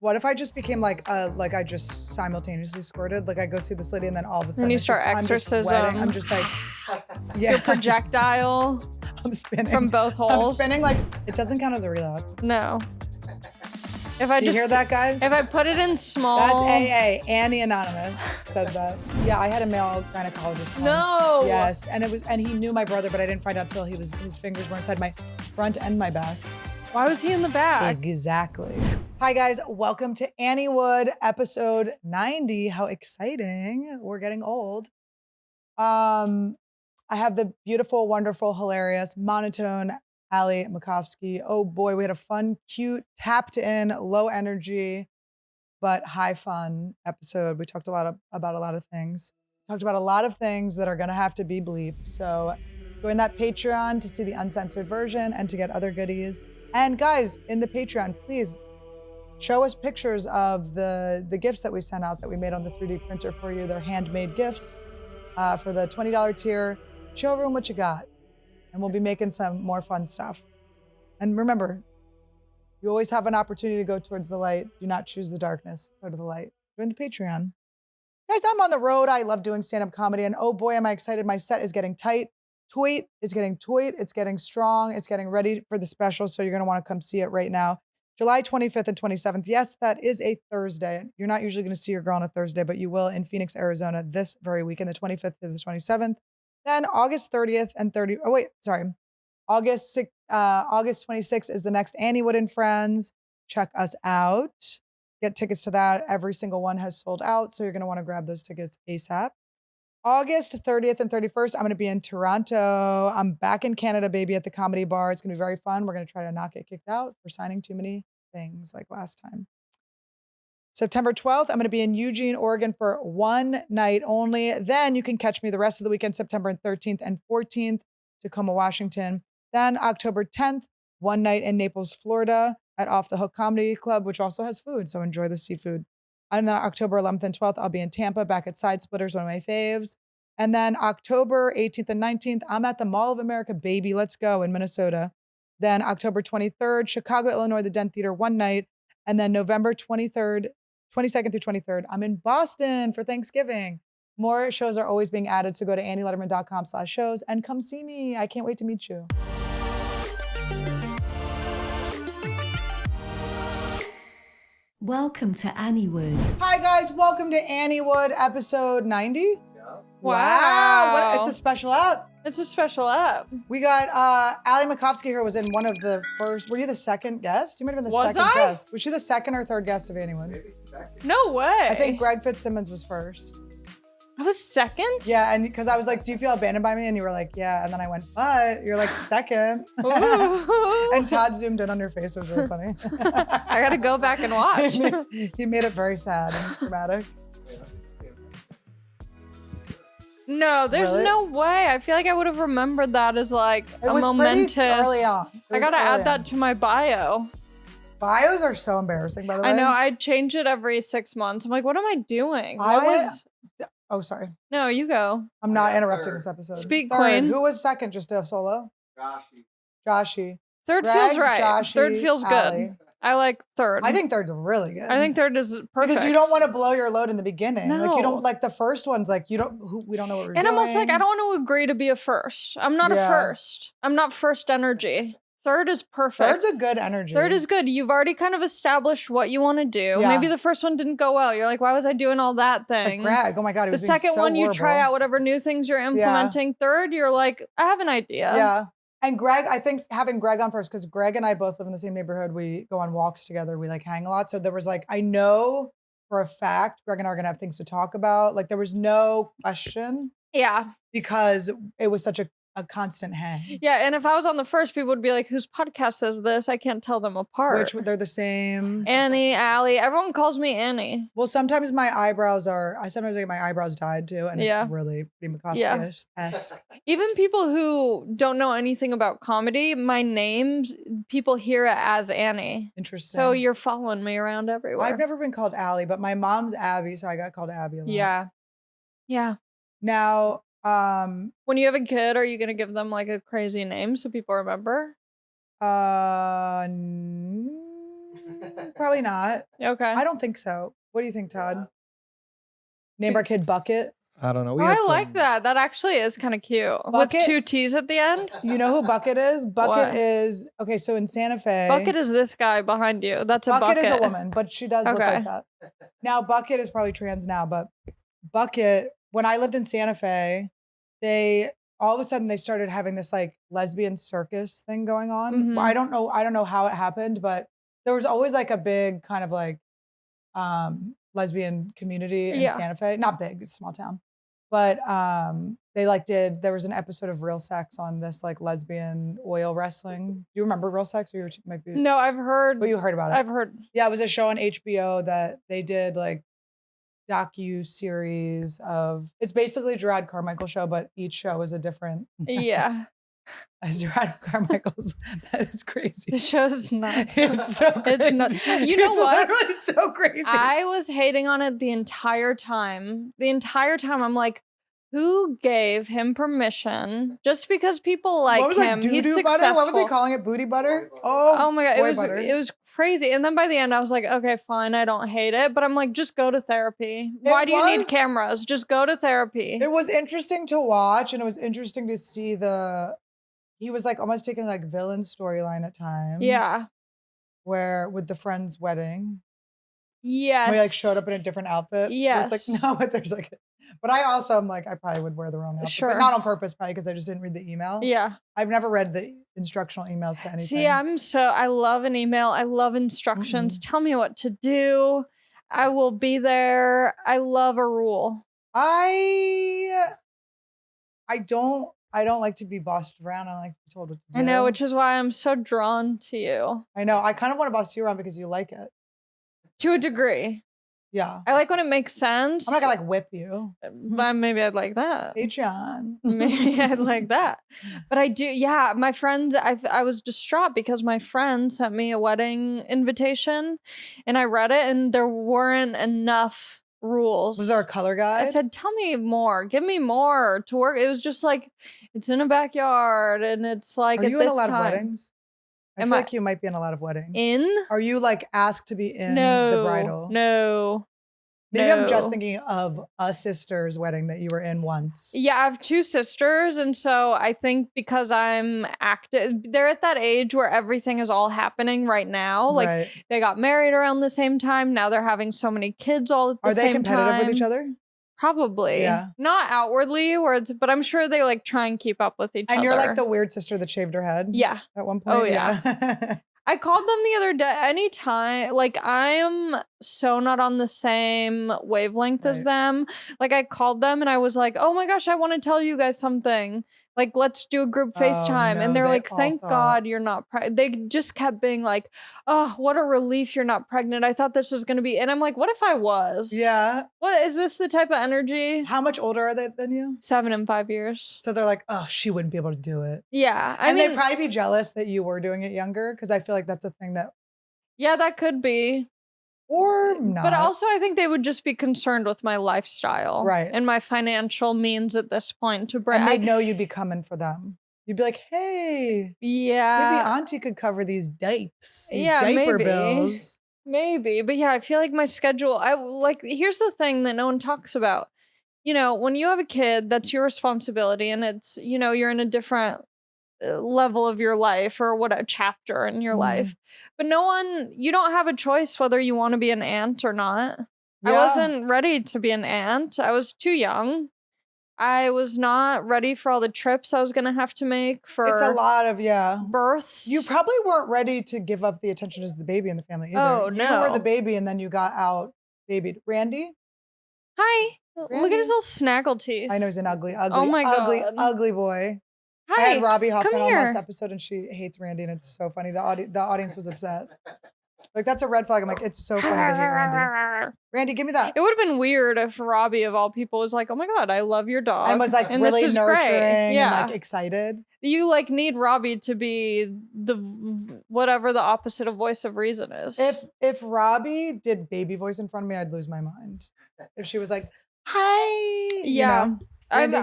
What if I just became like I just simultaneously squirted? Like I go see this lady and then all of a sudden And you it's start just, exorcism. I'm just like, yeah. Your projectile. I'm spinning. From both holes. I'm spinning like, it doesn't count as a relapse. No. If I You hear that, guys? If I put it in small. That's AA. Annie Anonymous says that. Yeah, I had a male gynecologist once. No. Yes, and he knew my brother, but I didn't find out till his fingers were inside my front and my back. Why was he in the back? Exactly. Hi guys, welcome to Anniewood, episode 90. How exciting. We're getting old. I have the beautiful, wonderful, hilarious, monotone Ali Macofsky. Oh boy, we had a fun, cute, tapped in, low energy, but high fun episode. We talked about a lot of things. Talked about a lot of things that are gonna have to be bleeped. So join that Patreon to see the uncensored version and to get other goodies. And guys, in the Patreon, please show us pictures of the gifts that we sent out that we made on the 3D printer for you. They're handmade gifts for the $20 tier. Show everyone what you got. And we'll be making some more fun stuff. And remember, you always have an opportunity to go towards the light. Do not choose the darkness. Go to the light. Join the Patreon. Guys, I'm on the road. I love doing stand-up comedy. And oh boy, am I excited. My set is getting tight. It's getting strong. It's getting ready for the special. So you're going to want to come see it right now. July 25th and 27th. Yes, that is a Thursday. You're not usually going to see your girl on a Thursday, but you will in Phoenix, Arizona this very weekend, the 25th to the 27th. Then August 30th and August 26th is the next Anniewood and Friends. Check us out. Get tickets to that. Every single one has sold out, so you're going to want to grab those tickets ASAP. August 30th and 31st, I'm going to be in Toronto. I'm back in Canada, baby, at the Comedy Bar. It's going to be very fun. We're going to try to not get kicked out for signing too many things like last time. September 12th, I'm going to be in Eugene, Oregon for one night only. Then you can catch me the rest of the weekend, September 13th and 14th, Tacoma, Washington. Then October 10th, one night in Naples, Florida at Off the Hook Comedy Club, which also has food, so enjoy the seafood. And then October 11th and 12th, I'll be in Tampa, back at Side Splitters, one of my faves. And then October 18th and 19th, I'm at the Mall of America, baby. Let's go in Minnesota. Then October 23rd, Chicago, Illinois, the Den Theater, one night. And then November 22nd through 23rd, I'm in Boston for Thanksgiving. More shows are always being added, so go to annielederman.com/shows and come see me. I can't wait to meet you. Welcome to Anniewood. Hi guys, welcome to Anniewood, episode 90. Wow. It's a special app. It's a special app. We got Ali Macofsky here, was in one of the first. Were you the second guest? You might have been the second guest. Was she the second or third guest of Anniewood? Maybe second. No way. I think Greg Fitzsimmons was first. I was second? Yeah, and because I was like, do you feel abandoned by me? And you were like, yeah. And then I went, but you're like second. And Todd zoomed in on your face. It was really funny. I gotta go back and watch. He made it very sad and dramatic. No, there's Really? no way. I feel like I would have remembered that as like It a was momentous. pretty early on. I gotta add that to my bio. Bios are so embarrassing, by the way. I know, I change it every 6 months. I'm like, what am I doing? Oh, sorry. No, you go. I'm not interrupting this episode. Speak, Third. queen. Who was second? Just a solo? Joshy. Third Greg, feels right. Joshy, Third feels good. Ali. I like third. I think third's really good. I think third is perfect. Because you don't want to blow your load in the beginning. Like you No. don't like the first one's like we don't know what we're doing. And I'm also like, I don't want to agree to be a first. I'm not a first. I'm not first energy. Third is perfect. Third's a good energy. Third is good. You've already kind of established what you want to do. Yeah. Maybe the first one didn't go well. You're like, why was I doing all that thing? Like Greg, oh my God, he The was being second so one, you horrible. try out whatever new things you're implementing. Third, you're like, I have an idea. Yeah. And Greg, I think having Greg on first, because Greg and I both live in the same neighborhood. We go on walks together. We like hang a lot. So there was like, I know for a fact, Greg and I are gonna have things to talk about. Like there was no question Yeah. because it was such a constant hang. Yeah. And if I was on the first, people would be like, whose podcast is this? I can't tell them apart. Which they're the same. Annie, Ali, everyone calls me Annie. Well, sometimes my eyebrows I get my eyebrows dyed too. And it's really pretty Macofsky-esque. Even people who don't know anything about comedy, my name, people hear it as Annie. Interesting. So you're following me around everywhere. I've never been called Allie, but my mom's Abby, so I got called Abby a lot. Yeah. Yeah. Now, when you have a kid, are you going to give them like a crazy name so people remember? Probably not. Okay. I don't think so. What do you think, Todd? Name our kid Bucket. I don't know. We Oh, had I like some- that. That actually is kind of cute. Bucket? With 2 T's at the end. You know who Bucket is? Bucket What? is, okay, so in Santa Fe. Bucket is this guy behind you. That's a Bucket bucket. is a woman, but she does look Okay. like that. Now, Bucket is probably trans now, but Bucket, when I lived in Santa Fe, they all of a sudden they started having this like lesbian circus thing going on. Mhm. I don't know how it happened, but there was always like a big kind of like lesbian community in Yeah. Santa Fe. Not big, it's a small town. But they like there was an episode of Real Sex on this like lesbian oil wrestling. Do you remember Real Sex? Or you might be No, I've heard. But you heard about it. I've heard. Yeah, it was a show on HBO that they did like docu-series of, it's basically Gerard Carmichael show, but each show is a different Yeah. as Gerard Carmichael's. That is The crazy. show's nuts. It's so crazy. It's nuts. You know It's what? literally so crazy. I was hating on it the entire time. The entire time, I'm like, who gave him permission? Just because people like what was him, like he's doo-doo successful. butter? What was he calling it? Booty butter? Oh my god, boy butter. it was crazy. And then by the end, I was like, okay, fine, I don't hate it, but I'm like, just go to therapy. Why do you need was- cameras? Just go to therapy. It was interesting to watch, and it was interesting to see he was like almost taking like villain storyline at times. Yeah. Where with the friend's wedding. Yes. Where he like showed up in a different outfit. Where It's Yes. like, no, but there's like, but I also am like, I probably would wear the wrong outfit, Sure. but not on purpose, probably because I just didn't read the email. Yeah. I've never read the instructional emails to anything. See, I love an email. I love instructions. Tell me what to do. I will be there. I love a rule. I don't like to be bossed around. I like to be told what to do. I know, which is why I'm so drawn to you. I know. I kind of want to boss you around because you like it. To a degree. Yeah. I like when it makes sense. I'm not gonna like whip you. But maybe I'd like that. Hey, John. Maybe I'd like that. But I do, yeah. My friends, I was distraught because my friend sent me a wedding invitation and I read it and there weren't enough rules. Was there a color guide? I said, tell me more. Give me more to work. It was just like, it's in a backyard and it's like Are at you in this a lot time. of weddings? I Am feel I- like you might be in a lot of weddings. In? Are you like asked to be in No. the bridal? No. Maybe I'm just no. thinking of a sister's wedding that you were in once. Yeah, I have 2 sisters. And so I think because I'm active, they're at that age where everything is all happening right now. Like Right. they got married around the same time. Now they're having so many kids all at the Are same time. they competitive with each other? Probably. Yeah. Not outwardly, but I'm sure they like try and keep up with each other. And you're like the weird sister that shaved her head? Yeah. At one point? Oh, yeah. I called them the other day. Anytime, like I am so not on the same wavelength as Right. them. Like I called them and I was like, "Oh my gosh, I want to tell you guys something. Like let's do a group FaceTime." no, and they're they like, all "Thank thought- God you're not pregnant." They just kept being like, "Oh, what a relief you're not pregnant. I thought this was going to be." And I'm like, "What if I was?" Yeah. What is this the type of energy? How much older are they than you? 7 and 5 years. So they're like, oh, she wouldn't be able to do it. Yeah. I And mean, they'd probably be jealous that you were doing it younger because I feel like that's a thing that, yeah, that could be. or not. But also, I think they would just be concerned with my lifestyle, Right. and my financial means at this point to bring. and they'd know you'd be coming for them. You'd be like, hey, maybe Yeah, Auntie could cover these diapers, these Yeah, diaper maybe. bills. maybe, but yeah, I feel like my schedule. I like. Here's the thing that no one talks about. You know, when you have a kid, that's your responsibility, and it's you're in a different level of your life or what a chapter in your Mhm. life. But you don't have a choice whether you want to be an aunt or not. I Yeah. wasn't ready to be an aunt. I was too young. I was not ready for all the trips I was going to have to make for It's a lot of, yeah. births. You probably weren't ready to give up the attention as the baby in the family either. Oh, You were no. the baby and then you got out babied. Randy? Hi. Look Randy? at his little snaggle teeth. I know he's an ugly, ugly, Oh my ugly, God. ugly boy. I Hi. had Robbie Hoffman come on last here. episode and she hates Randy and it's so funny. The audience was upset. Like, that's a red flag. I'm like, it's so funny to hate Randy. Randy, give me that. It would have been weird if Robbie, of all people, was like, "Oh my god, I love your dog," And was like this really is nurturing great. Yeah, and like excited. you like need Robbie to be the whatever the opposite of voice of reason is. If Robbie did baby voice in front of me, I'd lose my mind. If she was like, hi, Yeah. you know? Randy?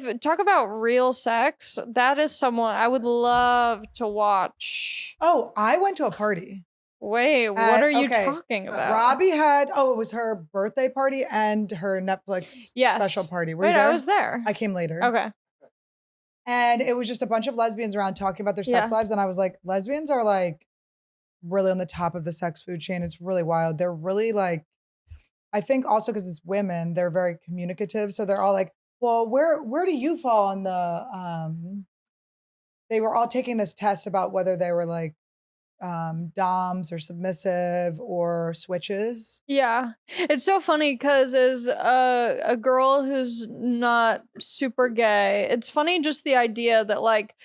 If talk about real sex, that is someone I would love to watch. Oh, I went to a party. Wait, what are you okay, talking about? Robbie had, it was her birthday party and her Netflix special party. Were you there? I was there. I came later. Okay. And it was just a bunch of lesbians around talking about their sex lives. And I was like, lesbians are like really on the top of the sex food chain. It's really wild. They're really like, I think also because it's women, they're very communicative. So they're all like, well, where do you fall on the, they were all taking this test about whether they were like doms or submissive or switches. Yeah. It's so funny because as a girl who's not super gay, it's funny just the idea that like,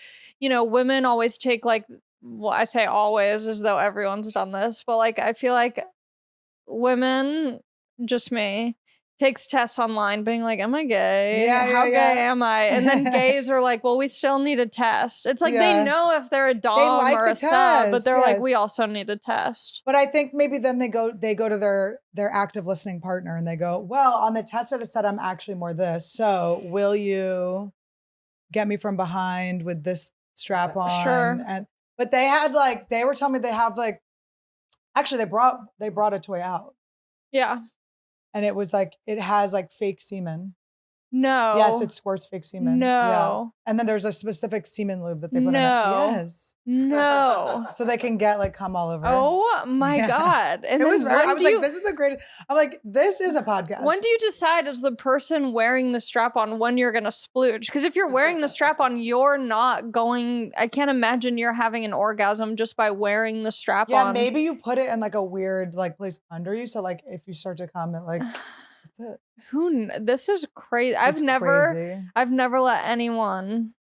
you know, women always take like, well, I say always as though everyone's done this, but like I feel like women, just me, takes tests online being like, am I gay? How gay am I? And then gays are like, well, we still need a test. It's like they know if they're a dom or a sub, but they're like, we also need a test. But I think maybe then they go to their active listening partner and they go, well, on the test it said I'm actually more this. So will you get me from behind with this strap on? Sure. But they had like, they were telling me they have like, actually they brought a toy out. Yeah. And it was like, it has like fake semen. No. Yes, it squirts fake semen. No. Yeah. And then there's a specific semen lube that they put in it. Yes. No. So they can get like cum all over. Oh my God. And it was very, I was like, this is the greatest. I'm like, this is a podcast. When do you decide as the person wearing the strap on when you're going to splooge? Because if you're wearing the strap on, you're not going, I can't imagine you're having an orgasm just by wearing the strap on. Yeah, maybe you put it in like a weird like place under you. So like if you start to cum, it like, that's it. This is crazy. I've never let anyone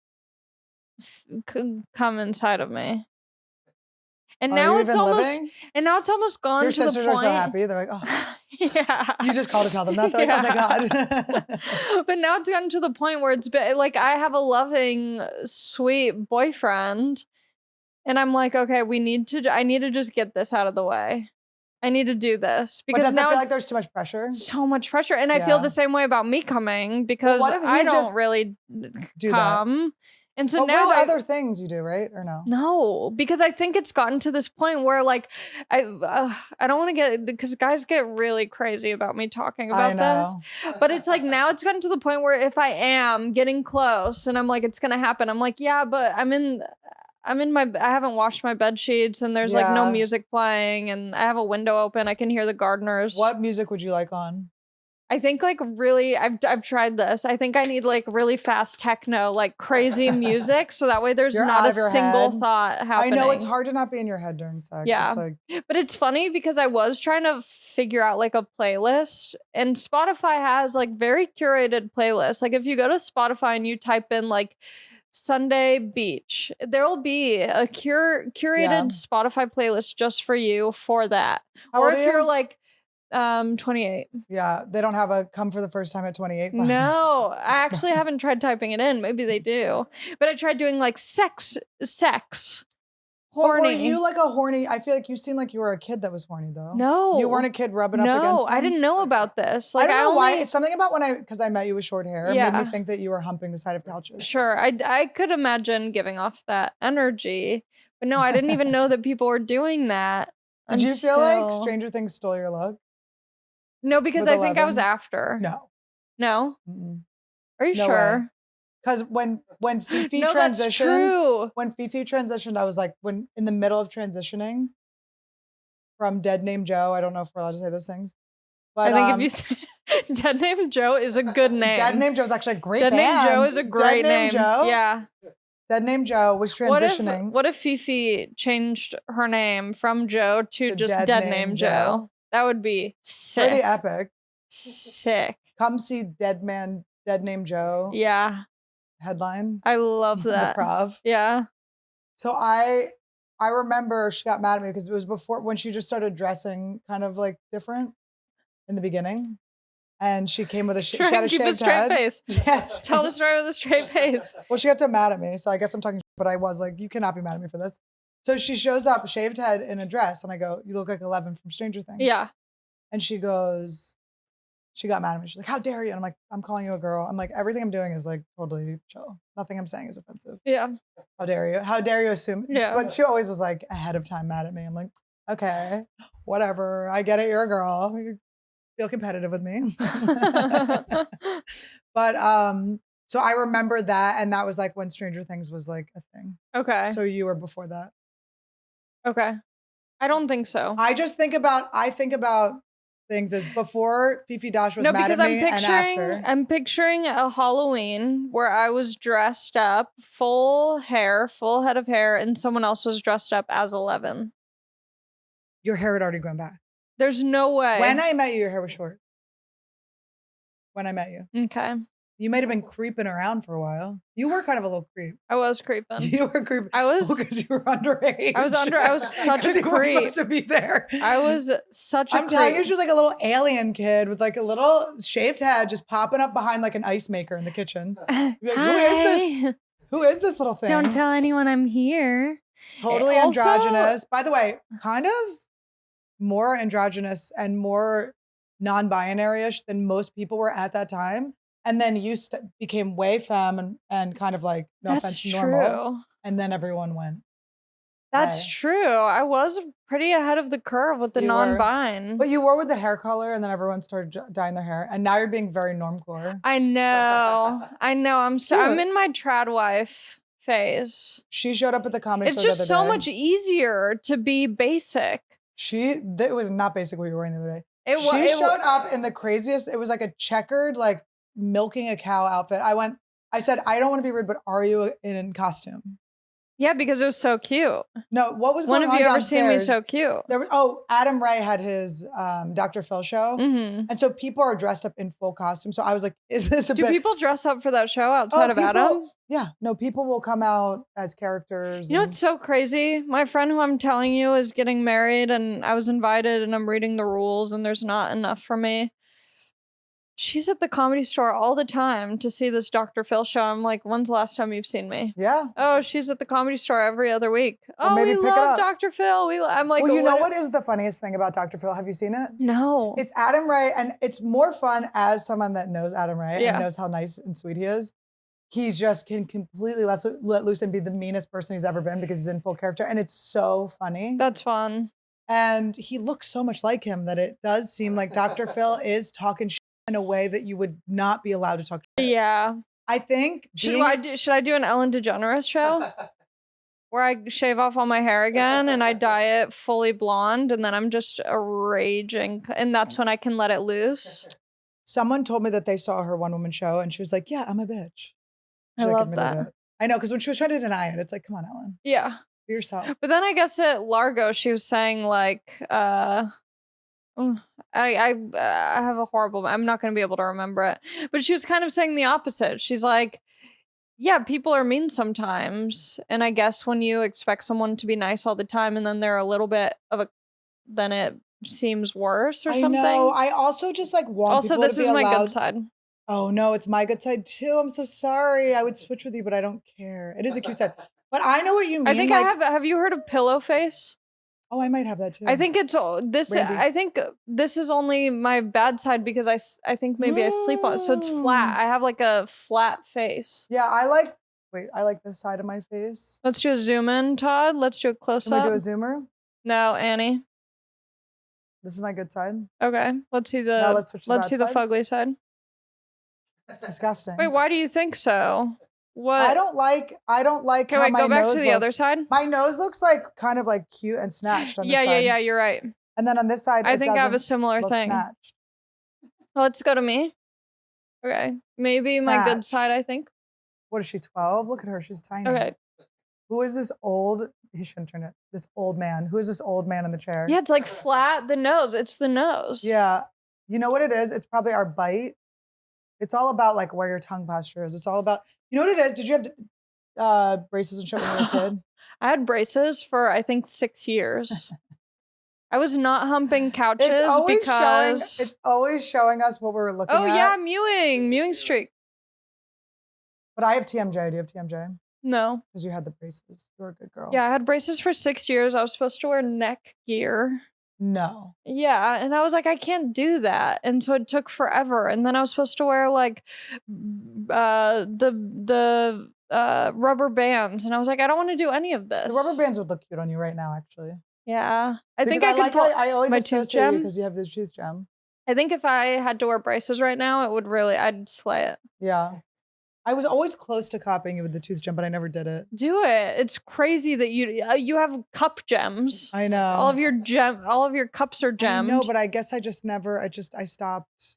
come inside of me. And now it's almost gone Your to the point. sisters are so happy. They're like, oh. Yeah. You just called to tell them that. They're like, oh my God. But now it's gotten to the point where it's been like, I have a loving, sweet boyfriend. And I'm like, okay, I need to just get this out of the way. I need to do this because does now it feel like there's too much pressure? So much pressure. And I feel the same way about me coming because I don't really come. And so now with other things you do, right? Or no? No, because I think it's gotten to this point where like, I don't want to get, because guys get really crazy about me talking about this. But it's like, now it's gotten to the point where if I am getting close and I'm like, it's going to happen. I'm like, yeah, but I haven't washed my bed sheets and there's like no music playing and I have a window open. I can hear the gardeners. What music would you like on? I think like really, I've tried this. I think I need like really fast techno, like crazy music. So that way there's not a single thought happening. I know it's hard to not be in your head during sex. Yeah. It's like... But it's funny because I was trying to figure out like a playlist and Spotify has like very curated playlists. Like if you go to Spotify and you type in like Sunday beach, there'll be a curated Spotify playlist just for you for that. Or if you're like 28. Yeah, they don't have a come for the first time at 28. No, I actually haven't tried typing it in. Maybe they do. But I tried doing like sex, horny. But were you like a horny? I feel like you seem like you were a kid that was horny though. No. You weren't a kid rubbing up against things? I didn't know about this. Like, I don't know why. It's something about because I met you with short hair made me think that you were humping the side of couches. Sure. I could imagine giving off that energy. But no, I didn't even know that people were doing that. Did you feel like Stranger Things stole your look? No, because I think I was after. No. No? Mm-mm. Are you sure? Because when Fifi transitioned, I was like, when in the middle of transitioning from Dead Name Joe, I don't know if we're allowed to say those things. But I think if you say Dead Name Joe is a good name. Dead Name Joe is actually a great Dead band. Name Joe is a great name. Joe? Yeah. Dead Name Joe was transitioning. What if Fifi changed her name from Joe to just Dead Name Joe? That would be sick. Pretty epic. Sick. Come see Dead Name Joe. Yeah. Headline. I love that. The Prov. Yeah. So I remember she got mad at me because it was before when she just started dressing kind of like different in the beginning. And she came with a she had a shaved head. Face. Yeah. Tell the story with a straight face. Well, she got so mad at me. So I guess I'm talking, but I was like, you cannot be mad at me for this. So she shows up, shaved head in a dress. And I go, you look like 11 from Stranger Things. Yeah. And she goes, she got mad at me. She's like, how dare you? And I'm like, I'm calling you a girl. I'm like, everything I'm doing is like totally chill. Nothing I'm saying is offensive. Yeah. How dare you? How dare you assume? Yeah. But she always was like ahead of time mad at me. I'm like, Okay. Whatever. I get it. You're a girl. You feel competitive with me. But so I remember that, and that was like when Stranger Things was like a thing. Okay. So you were before that. Okay. I don't think so. I think about things as before Fifi Dash was No, mad at because me and after. I'm picturing a Halloween where I was dressed up, full head of hair, and someone else was dressed up as 11. Your hair had already grown back. There's no way. When I met you, your hair was short. When I met you. Okay. You might have been creeping around for a while. You were kind of a little creep. I was creeping. You were creeping. I was because you were underage. I was such a you weren't creep. supposed to be there. I was such a I'm telling you, she was like a little alien kid with like a little shaved head just popping up behind like an ice maker in the kitchen. You'd be like, who is this? Who is this little thing? Don't tell anyone I'm here. Totally Also- androgynous. By the way, kind of more androgynous and more non-binary-ish than most people were at that time. And then you became way femme and kind of like, no That's offense, true. normal. And then everyone went. That's true. I was pretty ahead of the curve with the You were. non-bin. But you were with the hair color, and then everyone started dyeing their hair. And now you're being very normcore. I know. I'm Cute. in my trad wife phase. She showed up at the comedy It's store just the other so day. much easier to be basic. It was not basic what you were wearing the other day. It She showed up in the craziest. It was like a checkered, like milking a cow outfit. I said, I don't want to be rude, but are you in costume? Yeah, because it was so cute. No, what was going When on have you ever seen me downstairs? so cute? Adam Ray had his Dr. Phil show. Mm-hmm. And so people are dressed up in full costume. So I was like, is this a Do bit? people dress up for that show outside of Adam? Yeah. No, people will come out as characters. You know what's so crazy? My friend who I'm telling you is getting married, and I was invited, and I'm reading the rules, and there's not enough for me. She's at the comedy store all the time to see this Dr. Phil show. I'm like, when's the last time you've seen me? Yeah. Oh, she's at the comedy store every other week. Well, maybe we pick it love up. Dr. Phil. I'm like, Well, you know what is the funniest thing about Dr. Phil? Have you seen it? No. It's Adam Ray, and it's more fun as someone that knows Adam Ray Yeah. and knows how nice and sweet he is. He just can completely let loose and be the meanest person he's ever been because he's in full character, and it's so funny. That's fun. And he looks so much like him that it does seem like Dr. Phil is talking shit in a way that you would not be allowed to talk shit. Yeah. I think Should I do an Ellen DeGeneres show? Where I shave off all my hair again and I dye it fully blonde, and then I'm just a raging, and that's when I can let it loose. Someone told me that they saw her one-woman show, and she was like, yeah, I'm a bitch. I love that. It. I know, because when she was trying to deny it, it's like, come on, Ellen. Yeah. Be yourself. But then I guess at Largo, she was saying like, I have a horrible, I'm not going to be able to remember it, but she was kind of saying the opposite. She's like, yeah, people are mean sometimes. And I guess when you expect someone to be nice all the time and then they're a little bit of then it seems worse or something. I know. I also just like want people this to be is my allowed. good side. Oh no, it's my good side too. I'm so sorry. I would switch with you, but I don't care. It is a cute side. But I know what you mean. I think have you heard of pillow face? Oh, I might have that too. I think it's this. Randy. I think this is only my bad side because I think maybe I sleep on it, so it's flat. I have like a flat face. Yeah, I like this side of my face. Let's do a zoom in, Todd. Let's do a close Can up. we do a zoomer? No, Annie. This is my good side. Okay, let's see the. Now let's switch to let's the see the bad side. fugly side. It's disgusting. Wait, why do you think so? What? I don't like Okay, how wait, my go back nose to the looks. other side. My nose looks like kind of like cute and snatched on this Yeah, side. yeah, you're right. And then on this side, I it think I have a doesn't similar look thing. snatched. Let's go to me. Okay, maybe my good Snatched. side, I think. What is she, 12? Look at her, she's tiny. Okay. Who is this he shouldn't turn it. This old man. Who is this old man in the chair? Yeah, it's like flat, the nose. It's the nose. Yeah. You know what it is? It's probably our bite. It's all about like where your tongue posture is. It's all about, you know what it is? Did you have braces and shit when you were a kid? I had braces for, I think, 6 years. I was not humping couches It's always showing us what we're looking at. Oh, yeah, mewing streak. But I have TMJ. Do you have TMJ? No. Because you had the braces. You were a good girl. Yeah, I had braces for 6 years. I was supposed to wear neck gear. No. Yeah, and I was like, I can't do that. And so it took forever. And then I was supposed to wear like the rubber bands. And I was like, I don't want to do any of this. The rubber bands would look cute on you right now, actually. Yeah. I think Because I could pull I always my tooth associate you gem. because you have the tooth gem. I think if I had to wear braces right now, it would really, I'd slay it. Yeah. I was always close to copying you with the tooth gem, but I never did it. Do it. It's crazy that you have cup gems. I know. All of your cups are gemmed. No, but I guess I stopped.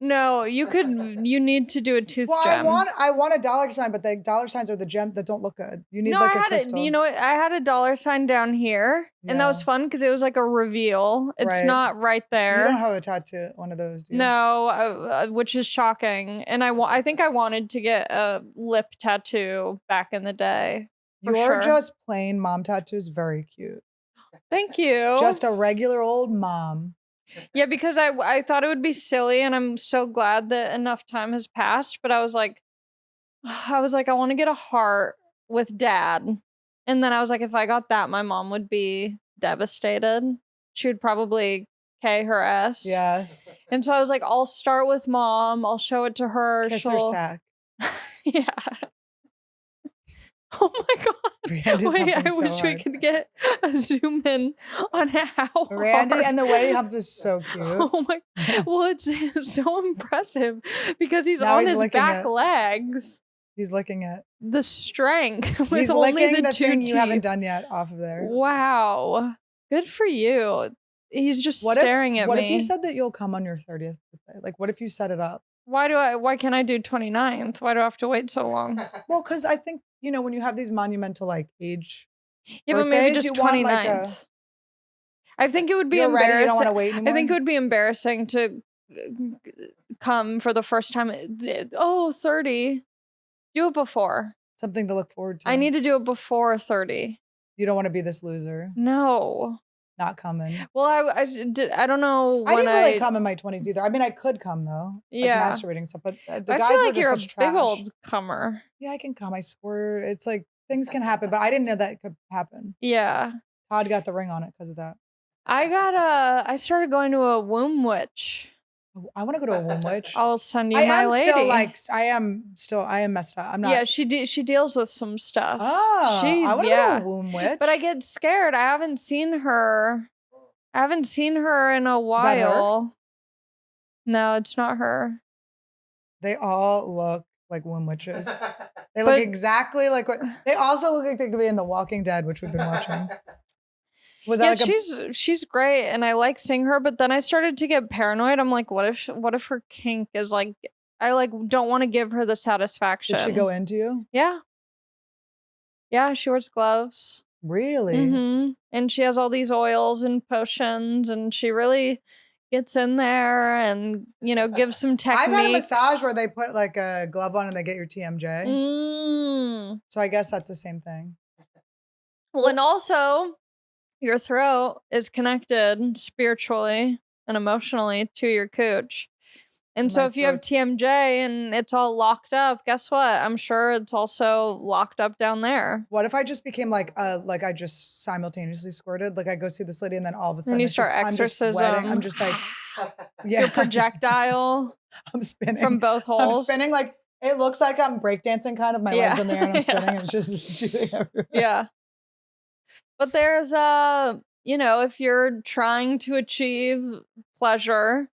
No, you need to do a tooth gem. I want a dollar sign, but the dollar signs are the gem that don't look good. You need No, like I a had crystal. you know what? I had a dollar sign down here, and that was fun because it was like a reveal. It's not right there. You don't have a tattoo, one of those, do you? No, which is shocking. And I think I wanted to get a lip tattoo back in the day. Your just plain mom tattoo is very cute. Thank you. Just a regular old mom. Yeah, because I thought it would be silly, and I'm so glad that enough time has passed. But I was like, I want to get a heart with dad. And then I was like, if I got that, my mom would be devastated. She would probably K her ass. Yes. And so I was like, I'll start with mom. I'll show it to her. Kiss her sack. Yeah. Oh my God. Wait, I wish we could get a zoom in on how Randy hard. and the way he humps is so cute. Oh my, well, it's so impressive because he's Now on he's his back it. legs. He's licking it. The strength with He's only licking the the two thing teeth. you haven't done yet off of there. Wow. Good for you. He's just What staring at me. What if you said that you'll come on your 30th birthday? Like, what if you set it up? Why can't I do 29th? Why do I have to wait so long? Well, because I think, when you have these monumental like age Yeah, but maybe just 29th. Like I think it would be you're embarrassing. ready, you don't want to wait anymore? I think it would be embarrassing to come for the first time. 30. Do it before. Something to look forward to. I need to do it before 30. You don't want to be this loser. No. Not coming. Well, I don't know when I didn't really come in my 20s either. I mean, I could come though. Yeah. Like masturbating stuff, but the I guys feel were like just you're a such trash. big old comer. Yeah, I can come. I swear. It's like things can happen, but I didn't know that could happen. Yeah. Todd got the ring on it because of that. I started going to a womb witch. I want to go to a womb witch. I'll send you my lady. I am messed up. I'm not. Yeah, she deals with some stuff. Oh, I want to go to a womb witch. But I get scared. I haven't seen her in a while. Is that her? No, it's not her. They all look like womb witches. They look exactly like what they also look like they could be in The Walking Dead, which we've been watching. Was that she's great and I like seeing her, but then I started to get paranoid. I'm like, what if her kink is like I like don't want to give her the satisfaction. Did she go into you? Yeah. Yeah, she wears gloves. Really? Mm-hmm. And she has all these oils and potions, and she really gets in there and, gives some techniques. I've had a massage where they put like a glove on and they get your TMJ. So I guess that's the same thing. Well, and also your throat is connected spiritually and emotionally to your cooch. And so if you have TMJ and it's all locked up, guess what? I'm sure it's also locked up down there. What if I just became like I just simultaneously squirted? Like I go see this lady and then all of a sudden and you start exorcism. I'm just like, yeah. Your projectile. I'm spinning. From both holes. I'm spinning like, it looks like I'm breakdancing kind of. My legs in the air and I'm spinning and it's just shooting everywhere. Yeah. But there's if you're trying to achieve pleasure,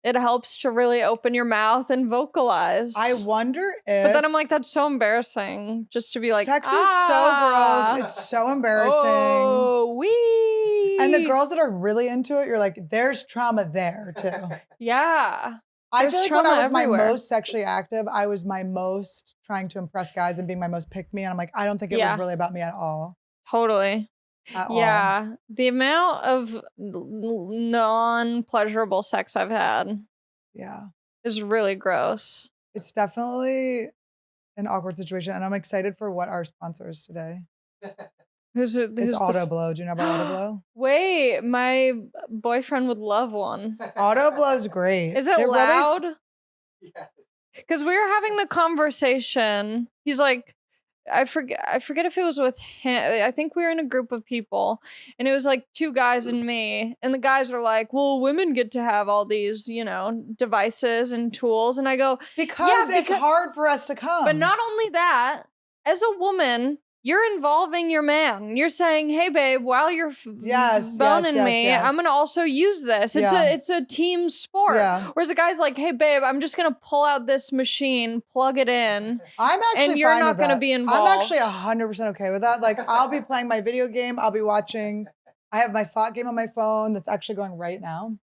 it helps to really open your mouth and vocalize. I wonder if... But then I'm like, that's so embarrassing just to be like, sex is so gross. It's so embarrassing. Oh, wee. And the girls that are really into it, you're like, there's trauma there too. Yeah. I feel like when I was my most sexually active, I was my most trying to impress guys and being my most pick me. And I'm like, I don't think it was really about me at all. Totally. At all. The amount of non-pleasurable sex I've had is really gross. It's definitely an awkward situation, and I'm excited for what our sponsor is today. Who's it's Autoblow. Do you know about Autoblow? Wait, my boyfriend would love one. Autoblow's great. Is it loud? Yes. Because we were having the conversation. He's like, I forget if it was with him. I think we were in a group of people and it was like two guys and me. And the guys are like, well, women get to have all these, devices and tools. And I go, because it's hard for us to come. But not only that, as a woman, you're involving your man. You're saying, "Hey, babe, while you're boning me, I'm gonna also use this." It's a team sport. Yeah. Whereas a guy's like, "Hey, babe, I'm just gonna pull out this machine, plug it in, I'm actually and you're fine not with gonna that. be involved." I'm actually 100% okay with that. Like, I'll be playing my video game. I'll be watching. I have my slot game on my phone that's actually going right now.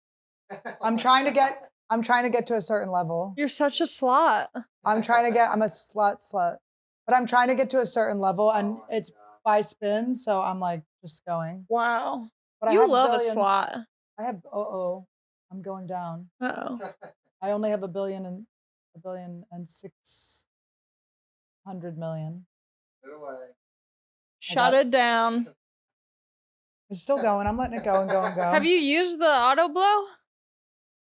I'm trying to get to a certain level. You're such a slut. I'm a slut. But I'm trying to get to a certain level, and it's by spin, so I'm like just going. Wow. But I You have love billions. a slot. I have I'm going down. Uh-oh. I only have a billion and 600 million. Shut it down. It's still going. I'm letting it go and go and go. Have you used the Autoblow?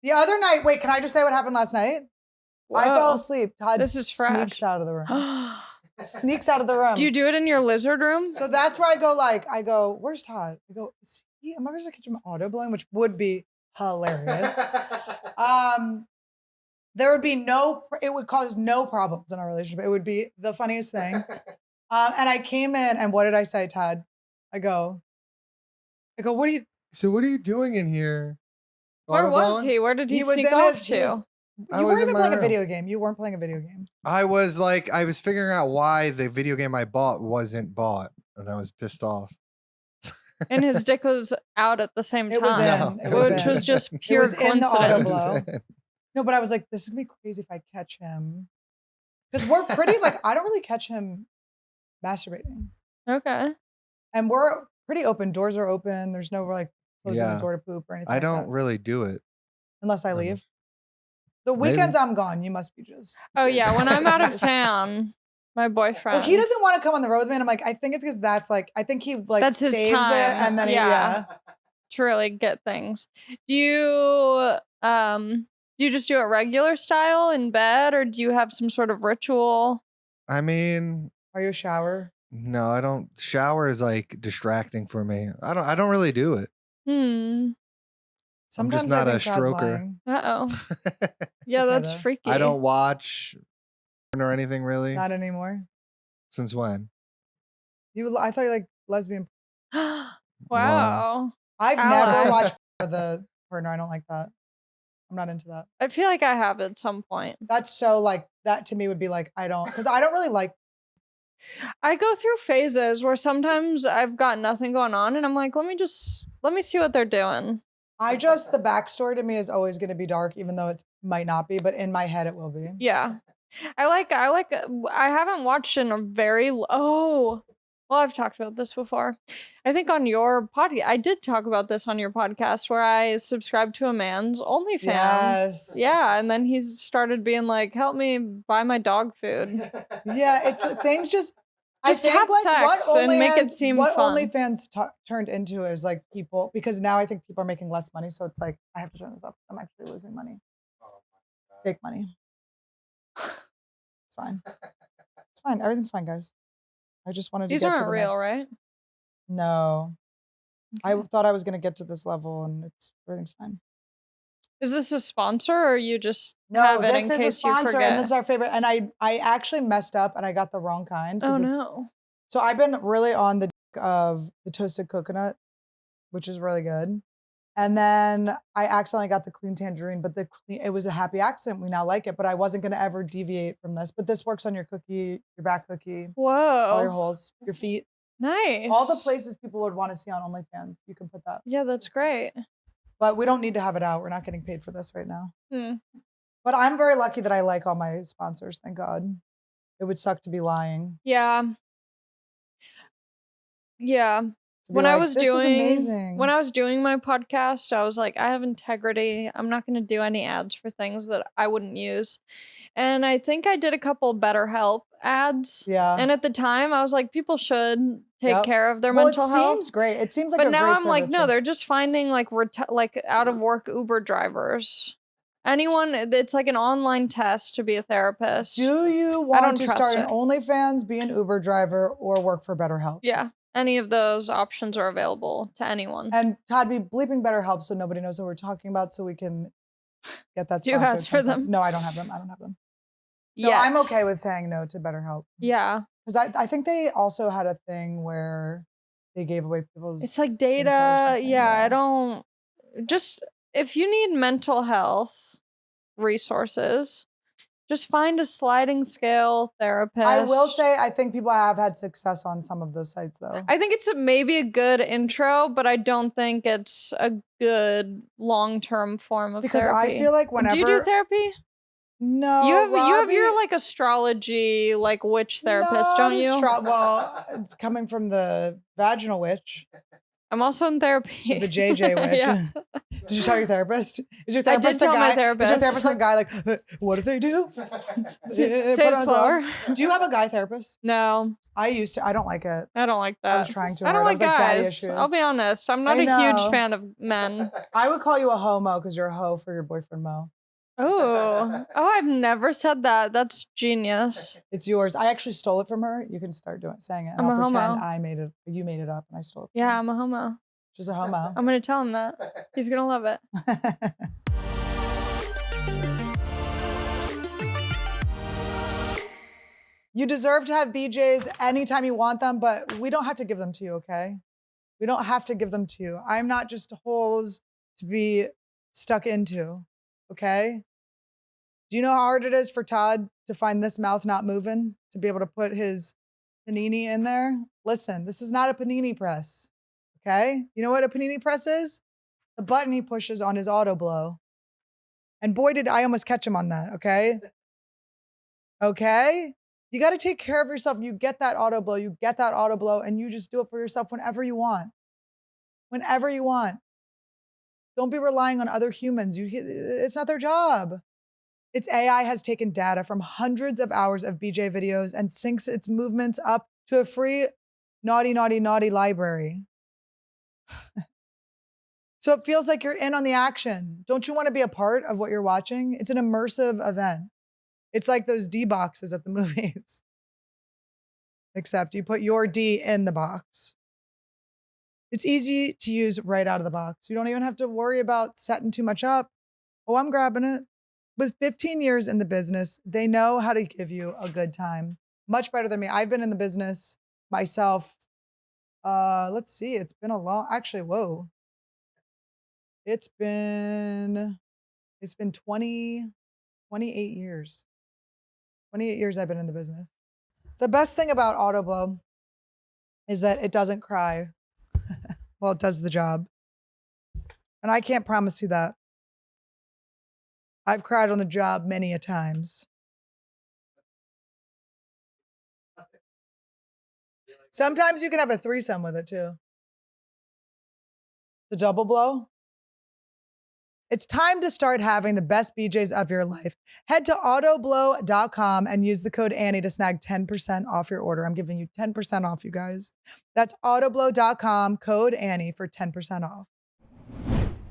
The other night, wait, can I just say what happened last night? Whoa. I fell asleep. Todd This is fresh. sneaks out of the room. Sneaks out of the room. Do you do it in your lizard room? So that's where I go, where's Todd? I go, am I going to catch him auto blowing? Which would be hilarious. There would be it would cause no problems in our relationship. It would be the funniest thing. And I came in, and what did I say, Todd? I go, what are you? So what are you doing in here? Where was he? Where did he sneak off to? You weren't even playing a video game. You weren't playing a video game. I was figuring out why the video game I bought wasn't bought, and I was pissed off. And his dick was out at the same time. It was in. Which was just pure in the coincidence. Autoblow. No, but I was like, this is gonna be crazy if I catch him. Because we're pretty I don't really catch him masturbating. Okay. And we're pretty open. Doors are open. There's no closing the door to poop or anything. I don't really do it. Unless I leave. The weekends I'm gone. You must be just. Oh yeah, when I'm out of town, my boyfriend. Well, he doesn't want to come on the road with me. And I'm like, I think it's because that's I think he that's his saves time. it and then to really get things. Do you just do it regular style in bed, or do you have some sort of ritual? I mean, are you a shower? No, I don't. Shower is distracting for me. I don't really do it. Sometimes I'm just not a stroker. Uh-oh. Yeah, that's freaky. I don't watch or anything really. Not anymore. Since when? I thought you like lesbian. Wow. I've never watched the partner. I don't like that. I'm not into that. I feel like I have at some point. That's so that to me would be because I don't really like. I go through phases where sometimes I've got nothing going on and I'm like, let me see what they're doing. The backstory to me is always going to be dark, even though it might not be, but in my head it will be. Yeah. I haven't watched in a very, well, I've talked about this before. I think on your podcast, I did talk about this on your podcast where I subscribed to a man's OnlyFans. Yes. Yeah. And then he started being like, help me buy my dog food. Yeah. It's things just have sex and make it seem what fun. OnlyFans turned into is people, because now I think people are making less money. So it's I have to turn this off. I'm actually losing money. Fake money. It's fine. It's fine. Everything's fine, guys. I just wanted to get to the These aren't real, right? No. Okay. I thought I was going to get to this level and everything's fine. Is this a sponsor or you just have it in case a sponsor, you forget? and this is our favorite. And I actually messed up and I got the wrong kind. Oh no. So I've been really on the of the toasted coconut, which is really good. And then I accidentally got the clean tangerine, but it was a happy accident. We now like it, but I wasn't going to ever deviate from this. But this works on your cookie, your back cookie. Whoa. All your holes, your feet. Nice. All the places people would want to see on OnlyFans. You can put that. Yeah, that's great. But we don't need to have it out. We're not getting paid for this right now. Hmm. But I'm very lucky that I like all my sponsors. Thank God. It would suck to be lying. Yeah. Yeah. When I was doing my podcast, I was like, I have integrity. I'm not going to do any ads for things that I wouldn't use. And I think I did a couple BetterHelp ads. Yeah. And at the time, I was like, people should take care of their mental health. It seems great. It seems like but now I'm like, no, they're just finding like out of work Uber drivers. Anyone, it's like an online test to be a therapist. Do you want to start an OnlyFans, be an Uber driver, or work for BetterHelp? Yeah. Any of those options are available to anyone. And Todd, be bleeping BetterHelp so nobody knows what we're talking about, so we can get that. Do you ask for them? No, I don't have them. Yeah, no, I'm okay with saying no to BetterHelp. Yeah, Because I think they also had a thing where they gave away people's It's like info or data. something, Yeah, I don't just if you need mental health resources, just find a sliding scale therapist. I will say I think people have had success on some of those sites though. I think it's maybe a good intro, but I don't think it's a good long-term form of Because therapy. I feel like whenever Do you do therapy? No, You have Robbie, your like astrology like witch therapist, don't you? Well, it's coming from the vaginal witch, I'm also in therapy. the JJ witch. Yeah. Did you tell your therapist? Is your I did therapist a tell my guy? Is your therapist. therapist a guy like, what do they do? Say Put it on a slower. glove. Do you have a guy therapist? No, I used to. I don't like it. I don't like that. I was trying too I don't hard. I like was like, daddy guys. issues. I'll be honest. I'm not I a huge know. fan of men. I would call you a homo because you're a hoe for your boyfriend Mo. Oh, I've never said that. That's genius. It's yours. I actually stole it from her. You can start saying it. And I'm I'll a pretend homo. I made it. You made it up and I stole it. Yeah, I'm a homo. She's a homo. I'm gonna tell him that. He's gonna love it. You deserve to have BJs anytime you want them, but we don't have to give them to you, okay? We don't have to give them to you. I'm not just holes to be stuck into, okay? Do you know how hard it is for Todd to find this mouth not moving, to be able to put his panini in there? Listen, this is not a panini press, okay? You know what a panini press is? The button he pushes on his Autoblow. And boy, did I almost catch him on that, okay? Okay? You got to take care of yourself. You get that Autoblow, and you just do it for yourself whenever you want. Whenever you want. Don't be relying on other humans. It's not their job. Its AI has taken data from hundreds of hours of BJ videos and syncs its movements up to a free naughty library. So it feels like you're in on the action. Don't you want to be a part of what you're watching? It's an immersive event. It's like those D boxes at the movies. Except you put your D in the box. It's easy to use right out of the box. You don't even have to worry about setting too much up. Oh, I'm grabbing it. With 15 years in the business, they know how to give you a good time. Much better than me. I've been in the business myself. Let's see. It's been a long, actually, whoa. It's been 28 years. 28 years I've been in the business. The best thing about Autoblow is that it doesn't cry. Well, it does the job. And I can't promise you that. I've cried on the job many a times. Sometimes you can have a threesome with it too. The double blow. It's time to start having the best BJs of your life. Head to autoblow.com and use the code Annie to snag 10% off your order. I'm giving you 10% off, you guys. That's autoblow.com, code Annie for 10% off.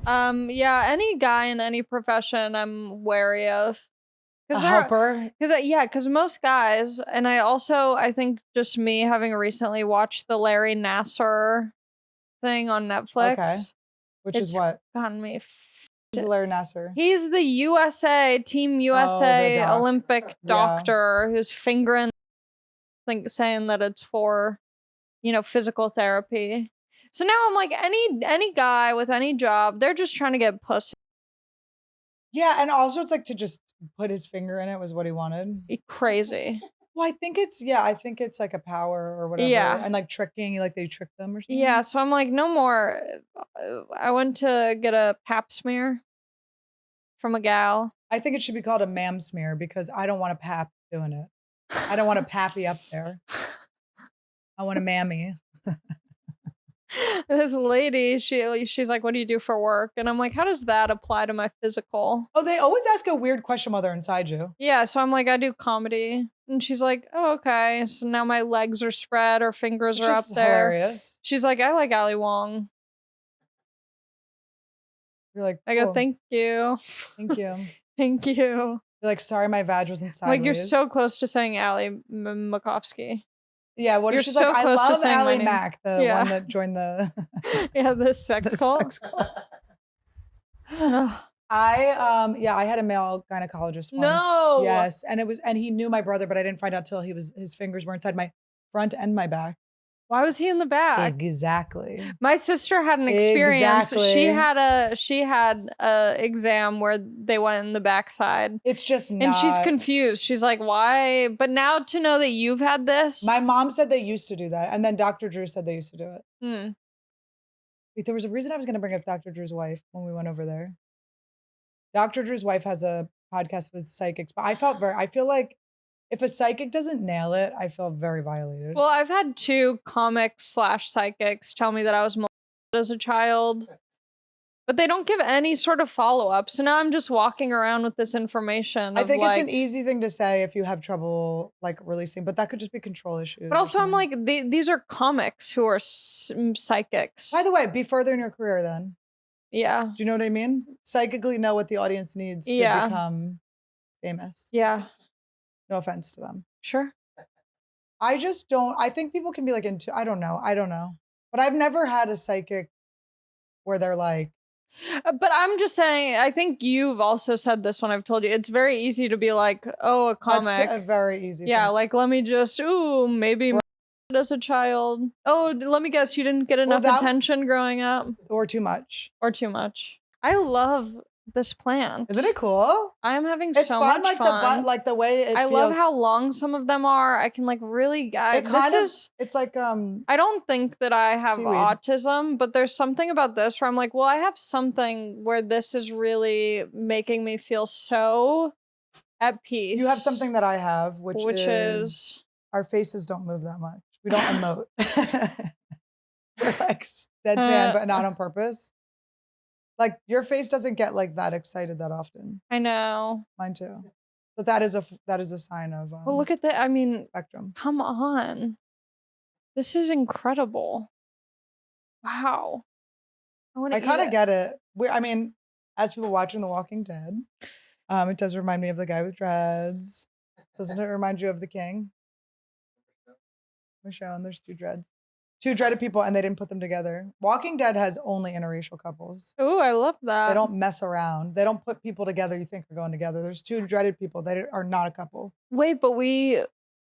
Yeah, any guy in any profession I'm wary of. A helper? Because most guys, and I think just me having recently watched the Larry Nassar thing on Netflix. Okay. Which is what? Gotten me. Who's Larry Nassar? He's the Team USA Olympic doctor who's fingering, saying that it's for, physical therapy. So now I'm like, any guy with any job, they're just trying to get pussy. Yeah, and also it's like to just put his finger in it was what he wanted. Crazy. Well, I think it's like a power or whatever. Yeah. And like tricking, like they trick them or something. Yeah, so I'm like, no more. I went to get a pap smear from a gal. I think it should be called a mam smear because I don't want a pap doing it. I don't want a pappy up there. I want a mammy. This lady, she's like, what do you do for work? And I'm like, how does that apply to my physical? Oh, they always ask a weird question while they're inside you. Yeah, so I'm like, I do comedy. And she's like, oh, okay. So now my legs are spread, her fingers are up there. Hilarious. She's like, I like Ali Wong. You're like, I go, thank you. Thank you. Thank you. You're like, sorry, my vag wasn't sideways. Like, you're so close to saying Ali Macofsky. Yeah, what if she's like, I love Ali Mac, the one that joined the the sex cult. Sex cult. I had a male gynecologist once. No. Yes. And he knew my brother, but I didn't find out till his fingers were inside my front and my back. Why was he in the back? Exactly. My sister had an experience. She Exactly. had a exam where they went in the backside. It's just not. And she's confused. She's like, why? But now to know that you've had this. My mom said they used to do that. And then Dr. Drew said they used to do it. Wait, there was a reason I was going to bring up Dr. Drew's wife when we went over there. Dr. Drew's wife has a podcast with psychics, but I feel like if a psychic doesn't nail it, I feel very violated. Well, I've had 2 comics/psychics tell me that I was molested as a child, but they don't give any sort of follow-up. So now I'm just walking around with this information. I think it's an easy thing to say if you have trouble like releasing, but that could just be control issues. But also I'm like, these are comics who are psychics. By the way, be further in your career then. Yeah. Do you know what I mean? Psychically know what the audience needs to become famous. Yeah. No offense to them. Sure. I think people can be like I don't know. But I've never had a psychic where they're like. But I'm just saying, I think you've also said this when I've told you, it's very easy to be like, oh, a comic. That's a very easy thing. Like let me just, maybe as a child. Oh, let me guess, you didn't get enough attention growing up? Or too much. I love this plant. Isn't it cool? I'm having so much fun. Like the way it I feels. love how long some of them are. I can like really it's like I don't think that I have seaweed. autism, but there's something about this where I'm like, well, I have something where this is really making me feel so at peace. You have something that I have, which is our faces don't move that much. We don't emote. We're like deadpan, but not on purpose. Like your face doesn't get like that excited that often. I know. Mine too. But that is a sign of well, look at that. I mean, spectrum. Come on. This is incredible. Wow. I kind of get it. I mean, as people watching The Walking Dead, it does remind me of the guy with dreads. Doesn't it remind you of the king? Michonne, there's 2 dreads. 2 dreaded people, and they didn't put them together. Walking Dead has only interracial couples. Oh, I love that. They don't mess around. They don't put people together you think are going together. There's 2 dreaded people. They are not a couple. Wait, but we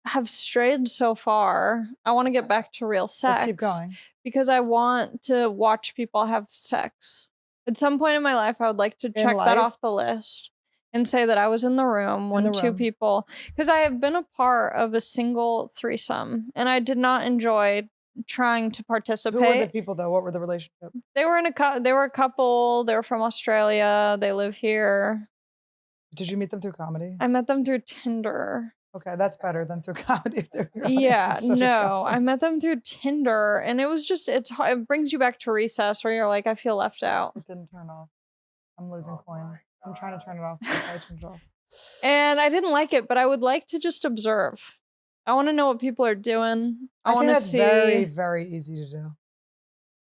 have strayed so far. I want to get back to real sex. Let's keep going. Because I want to watch people have sex. At some point in my life, I would like to check that off the list and say that I was in the room when 2 people, because I have been a part of a single threesome and I did not enjoy trying to participate. Who were the people though? What were the relationship? They were they were a couple. They were from Australia. They live here. Did you meet them through comedy? I met them through Tinder. Okay, that's better than through comedy. Yeah, no, disgusting. I met them through Tinder, and it was just it brings you back to recess where you're like, I feel left out. It didn't turn off. I'm losing coins. I'm trying to turn it off. I turned it off. And I didn't like it, but I would like to just observe. I want to know what people are doing. I want to see. Very, very easy to do.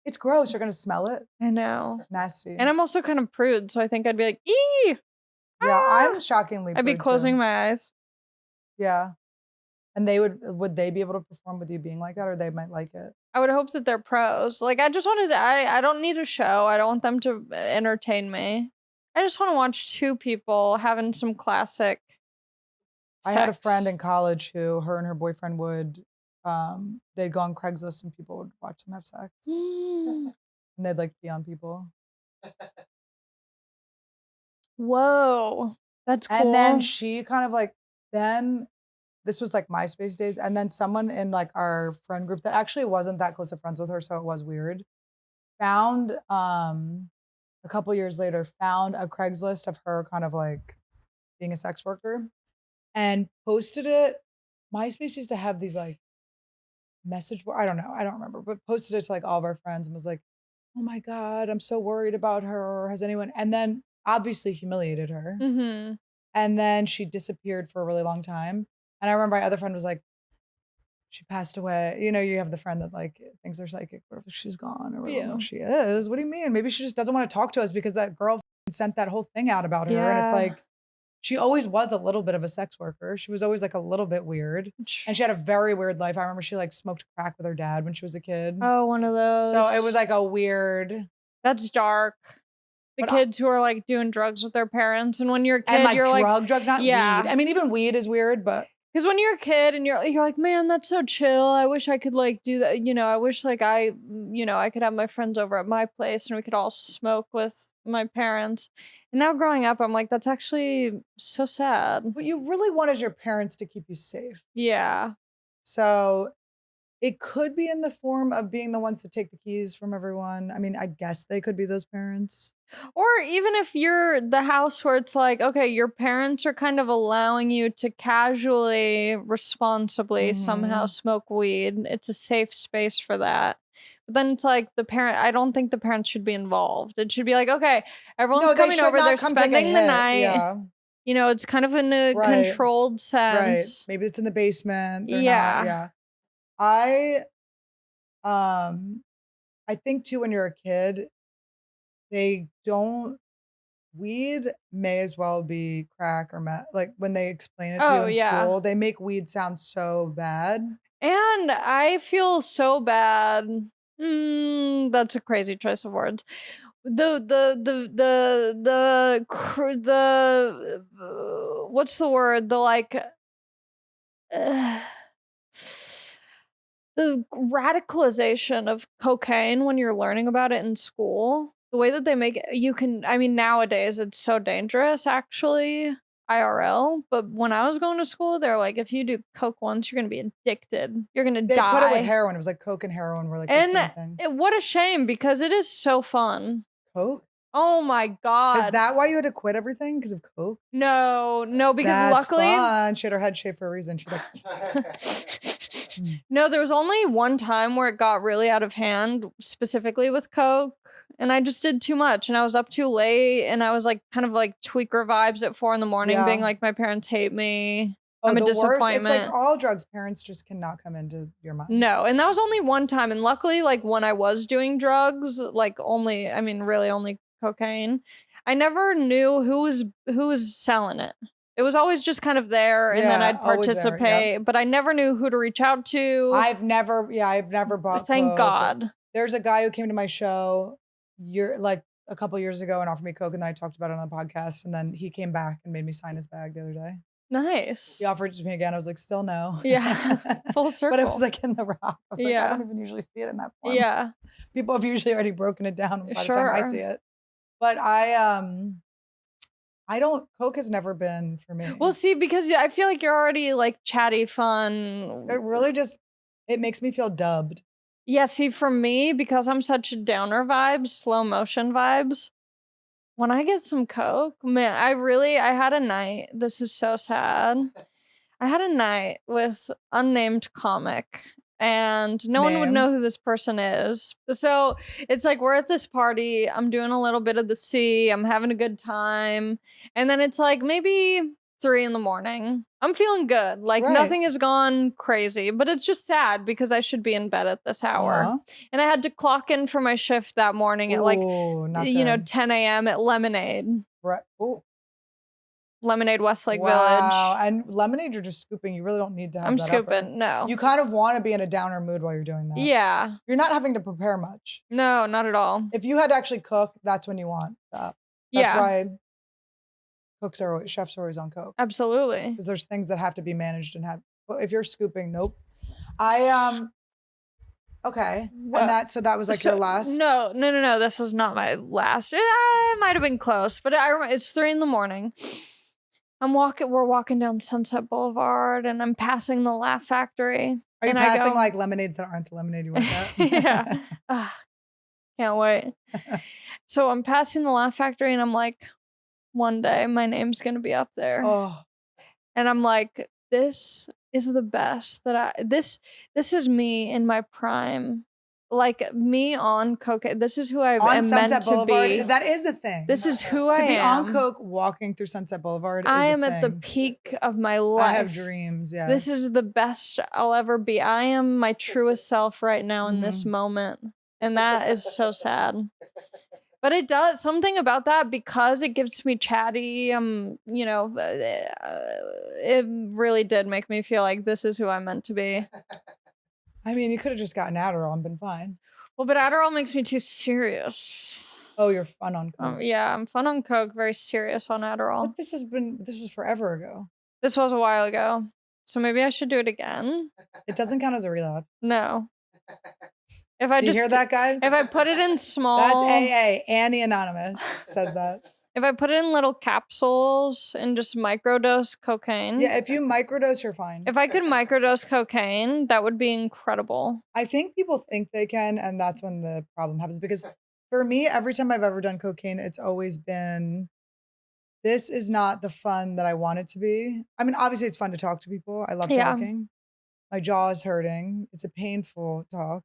It's gross. You're gonna smell it. I know. Nasty. And I'm also kind of prude, so I think I'd be like, ee. Yeah, I'm shockingly. I'd be closing my eyes. Yeah. And would they be able to perform with you being like that, or they might like it? I would hope that they're pros. Like, I just want to, I don't need a show. I don't want them to entertain me. I just want to watch 2 people having some classic sex. I had a friend in college who, her and her boyfriend would, they'd go on Craigslist and people would watch them have sex. And they'd like be on people. Whoa. That's cool. And then she kind of like, this was like MySpace days. And then someone in like our friend group that actually wasn't that close of friends with her, so it was weird, found, a couple years later, found a Craigslist of her kind of like being a sex worker and posted it. MySpace used to have these like message board. I don't know. I don't remember, but posted it to like all of our friends and was like, oh my God, I'm so worried about her. Has anyone? And then obviously humiliated her. Mm-hmm. And then she disappeared for a really long time. And I remember my other friend was like, she passed away. You know, you have the friend that like thinks they're psychic, but if she's gone or whatever she is, what do you mean? Maybe she just doesn't want to talk to us because that girl sent that whole thing out about her. Yeah. And it's like, she always was a little bit of a sex worker. She was always like a little bit weird. And she had a very weird life. I remember she like smoked crack with her dad when she was a kid. Oh, one of those. So it was like a weird. That's dark. The But kids who are like doing drugs with their parents. And when you're a kid, and like you're drugs, not yeah. weed. I mean, even weed is weird, but because when you're a kid and you're like, man, that's so chill. I wish I could like do that. You know, I wish like I could have my friends over at my place and we could all smoke with my parents. And now growing up, I'm like, that's actually so sad. what you really wanted your parents to keep you safe. Yeah. So it could be in the form of being the ones to take the keys from everyone. I mean, I guess they could be those parents. Or even if you're the house where it's like, okay, your parents are kind of allowing you to casually, responsibly somehow smoke weed. It's a safe space for that. But then it's like I don't think the parents should be involved. It should be like, okay, everyone's coming over, they're spending the night. Yeah. You know, it's kind of in a controlled sense. Right. Maybe it's in the basement. They're yeah. Not, yeah. I think too, when you're a kid, weed may as well be crack or meth. Like when they explain it to you in school, they make weed sound so bad. And I feel so bad. That's a crazy choice of words. What's the word? The radicalization of cocaine when you're learning about it in school, the way that they make it, nowadays it's so dangerous actually, IRL, but when I was going to school, they're like, if you do coke once, you're going to be addicted. You're going to die. They put it with heroin. It was like coke and heroin were like the same thing. What a shame, because it is so fun. Coke? Oh my God. Is that why you had to quit everything? Because of coke? No, because That's luckily. Fun. She had her head shaved for a reason. She's like, no, there was only one time where it got really out of hand, specifically with coke. And I just did too much and I was up too late and I was like kind of like tweaker vibes at 4 a.m, being like, my parents hate me. I'm a disappointment. It's like all drugs, parents just cannot come into your mind. No, and that was only one time. And luckily, like when I was doing drugs, like really only cocaine, I never knew who was selling it. It was always just kind of there and then I'd participate, yep. But I never knew who to reach out to. I've never bought Thank coke. God. There's a guy who came to my show a couple years ago and offered me coke, and then I talked about it on the podcast, and then he came back and made me sign his bag the other day. Nice. He offered it to me again. I was like, still no. Yeah. Full circle. But it was like in the rock. I was like, I don't even usually see it in that form. Yeah. People have usually already broken it down by the time I see it. But I coke has never been for me. Well, see, because I feel like you're already like chatty, fun. It really it makes me feel dubbed. Yeah, see, for me, because I'm such a downer vibes, slow motion vibes, when I get some coke, man, I had a night. This is so sad. I had a night with unnamed comic and no one would know who this person is. So it's like, we're at this party. I'm doing a little bit of the sea. I'm having a good time. And then it's like maybe 3 a.m. I'm feeling good. Like nothing has gone crazy, but it's just sad because I should be in bed at this hour. And I had to clock in for my shift that morning at 10 a.m. at Lemonade. Right. Ooh. Lemonade, Westlake Village. Wow. And Lemonade, you're just scooping. You really don't need to have I'm that scooping, no. You kind of want to be in a downer mood while you're doing that. Yeah. You're not having to prepare much. No, not at all. If you had to actually cook, that's when you want that. That's why chefs are always on coke. Absolutely. Because there's things that have to be managed and if you're scooping, nope. Okay. And so that was like your last? No. This was not my last. It might have been close, but I remember it's 3 a.m. We're walking down Sunset Boulevard and I'm passing the Laugh Factory. Are you passing like lemonades that aren't the lemonade you want that? Yeah. Can't wait. So I'm passing the Laugh Factory and I'm like, one day my name's going to be up there. Oh. And I'm like, this is the best this is me in my prime. Like me on coke. This is who I am meant to be. That is a thing. This is who I am. To be on coke walking through Sunset Boulevard I am at the peak of my life. I have dreams, yeah. This is the best I'll ever be. I am my truest self right now in this moment. And that is so sad. But it does something about that because it gives me chatty. It really did make me feel like this is who I'm meant to be. I mean, you could have just gotten Adderall and been fine. Well, but Adderall makes me too serious. Oh, you're fun on coke. Yeah, I'm fun on coke, very serious on Adderall. But this was forever ago. This was a while ago. So maybe I should do it again. It doesn't count as a relapse. No. If I Do you just hear that, guys? if I put it in small That's AA. Annie Anonymous says that. If I put it in little capsules and just microdose cocaine. Yeah, if you microdose, you're fine. If I could microdose cocaine, that would be incredible. I think people think they can, and that's when the problem happens. Because for me, every time I've ever done cocaine, it's always been, this is not the fun that I want it to be. I mean, obviously, it's fun to talk to people. I love Yeah. talking. My jaw is hurting. It's a painful talk.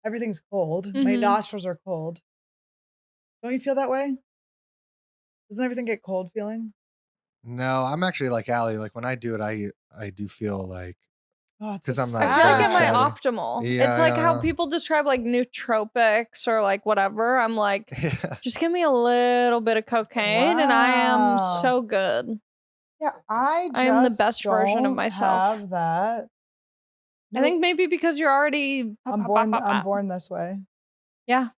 Everything's cold. My Mhm. nostrils are cold. Don't you feel that way? Doesn't everything get cold feeling? No, I'm actually like Ali. Like when I do it, I do feel like Oh, it's so 'cause I'm not I feel like very at my chatty. optimal. Yeah, It's like how yeah. people describe like nootropics or like whatever. I'm like, Yeah. just give me a little bit of cocaine and I am Wow. so good. Yeah, I am the just best version of don't myself. have that. I think maybe because you're already I'm born this way. Yeah.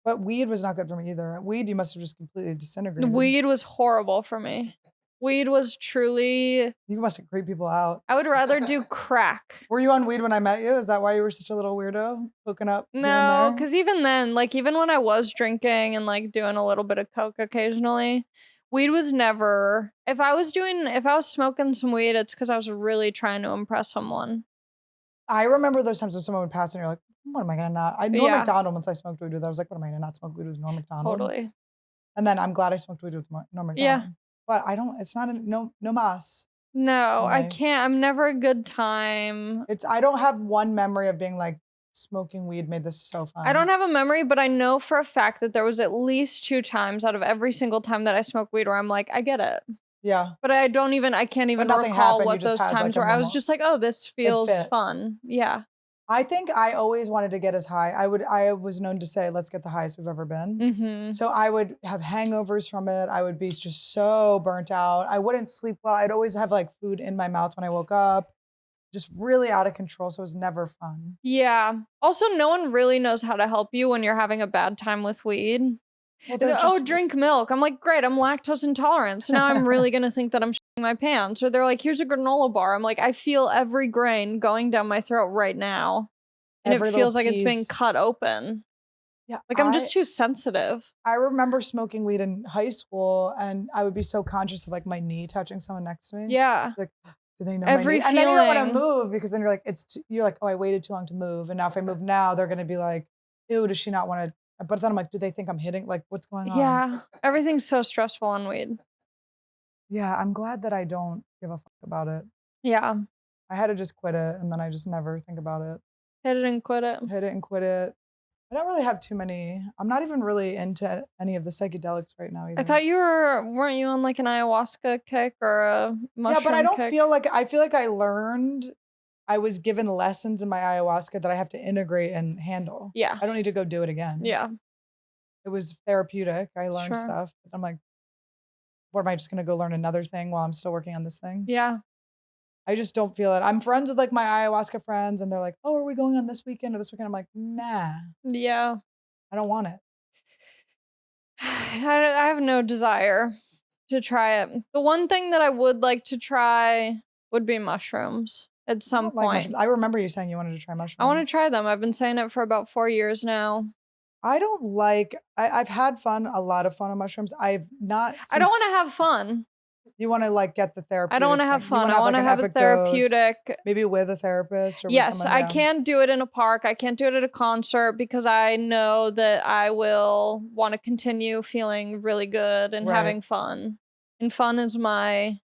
But weed was not good for me either. Weed, you must have just completely disintegrated. Weed was horrible for me. Weed was truly. You must have creeped people out. I would rather do crack. Were you on weed when I met you? Is that why you were such a little weirdo? Hooking up? here and No, there? because even then, like even when I was drinking and like doing a little bit of coke occasionally, weed was never. If I was smoking some weed, it's because I was really trying to impress someone. I remember those times when someone would pass and you're like, what am I gonna not? Norm Yeah. McDonald, once I smoked weed with, I was like, what am I gonna not smoke weed with Norm McDonald? Totally. And then I'm glad I smoked weed with Norm McDonald. Yeah. But I don't, it's not no mas. No, I me. can't. I'm never a good time. I don't have one memory of being like, smoking weed made this so fun. I don't have a memory, but I know for a fact that there was at least 2 times out of every single time that I smoked weed where I'm like, I get it. Yeah. But I can't even nothing recall happened, you what just those had, like, times a were. I was normal- just like, oh, this feels fit. fun. Yeah. I think I always wanted to get as high. I was known to say, let's get the highest we've ever been. Mm-hmm. So I would have hangovers from it. I would be just so burnt out. I wouldn't sleep well. I'd always have like food in my mouth when I woke up. Just really out of control. So it was never fun. Yeah. Also, no one really knows how to help you when you're having a bad time with weed. Well, They're they're like, oh, just- drink milk. I'm like, great, I'm lactose intolerant. So now I'm really going to think that I'm shitting my pants. Or they're like, here's a granola bar. I'm like, I feel every grain going down my throat right now. And Every it little feels like it's being piece. cut open. Yeah, Like I'm just too sensitive. I remember smoking weed in high school, and I would be so conscious of like my knee touching someone next to me. Yeah. Like, do they know Every my knee? And then you don't want to feeling. move because then you're like, you're like, oh, I waited too long to move, and now if I move now, they're gonna be like, ew, does she not want to? But then I'm like, do they think I'm hitting? Like, what's going on? Yeah. Everything's so stressful on weed. Yeah, I'm glad that I don't give a fuck about it. Yeah. I had to just quit it, and then I just never think about it. Hit it and quit it. Hit it and quit it. I don't really have too many. I'm not even really into any of the psychedelics right now either. I thought weren't you on like an ayahuasca kick or a mushroom Yeah, but I don't kick? feel like I learned. I was given lessons in my ayahuasca that I have to integrate and handle. Yeah. I don't need to go do it again. Yeah. It was therapeutic. I learned Sure. stuff. But I'm like, what am I just gonna go learn another thing while I'm still working on this thing? Yeah. I just don't feel it. I'm friends with like my ayahuasca friends, and they're like, "Oh, are we going on this weekend or this weekend?" I'm like, "Nah, Yeah. I don't want it." I have no desire to try it. The one thing that I would like to try would be mushrooms at I some don't like point. mushrooms. I remember you saying you wanted to try mushrooms. I want to try them. I've been saying it for about 4 years now. I don't like. I've had fun, a lot of fun on mushrooms. I've not. I don't since- want to have fun. You want to like get the therapy. I don't want to have fun. I want to have a epic dose, therapeutic. maybe with a therapist or with Yes, someone. I yeah. can't do it in a park. I can't do it at a concert because I know that I will want to continue feeling really good and Right. having fun. And fun is my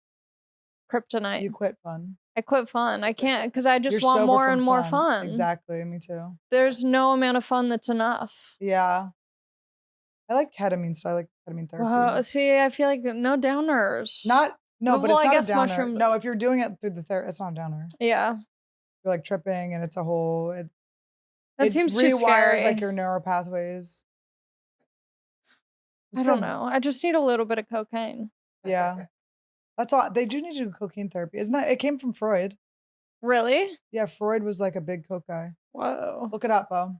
kryptonite. You quit fun. I quit fun. I can't because I just You're want sober more from and more fun. Exactly. Me too. There's no amount of fun that's enough. Yeah. I like ketamine, so I like ketamine therapy. Wow. See, I feel like no downers. No, but Well, it's I not guess a downer. mushroom- No, if you're doing it through the therapy, it's not a downer. Yeah. You're like tripping, and it's a whole. It Seems too rewires scary. like your neural pathways. It's I don't good. know. I just need a little bit of cocaine. Yeah, that's all. They do need to do cocaine therapy, isn't that? It came from Freud. Really? Yeah, Freud was like a big coke guy. Whoa. Look it up, Bo.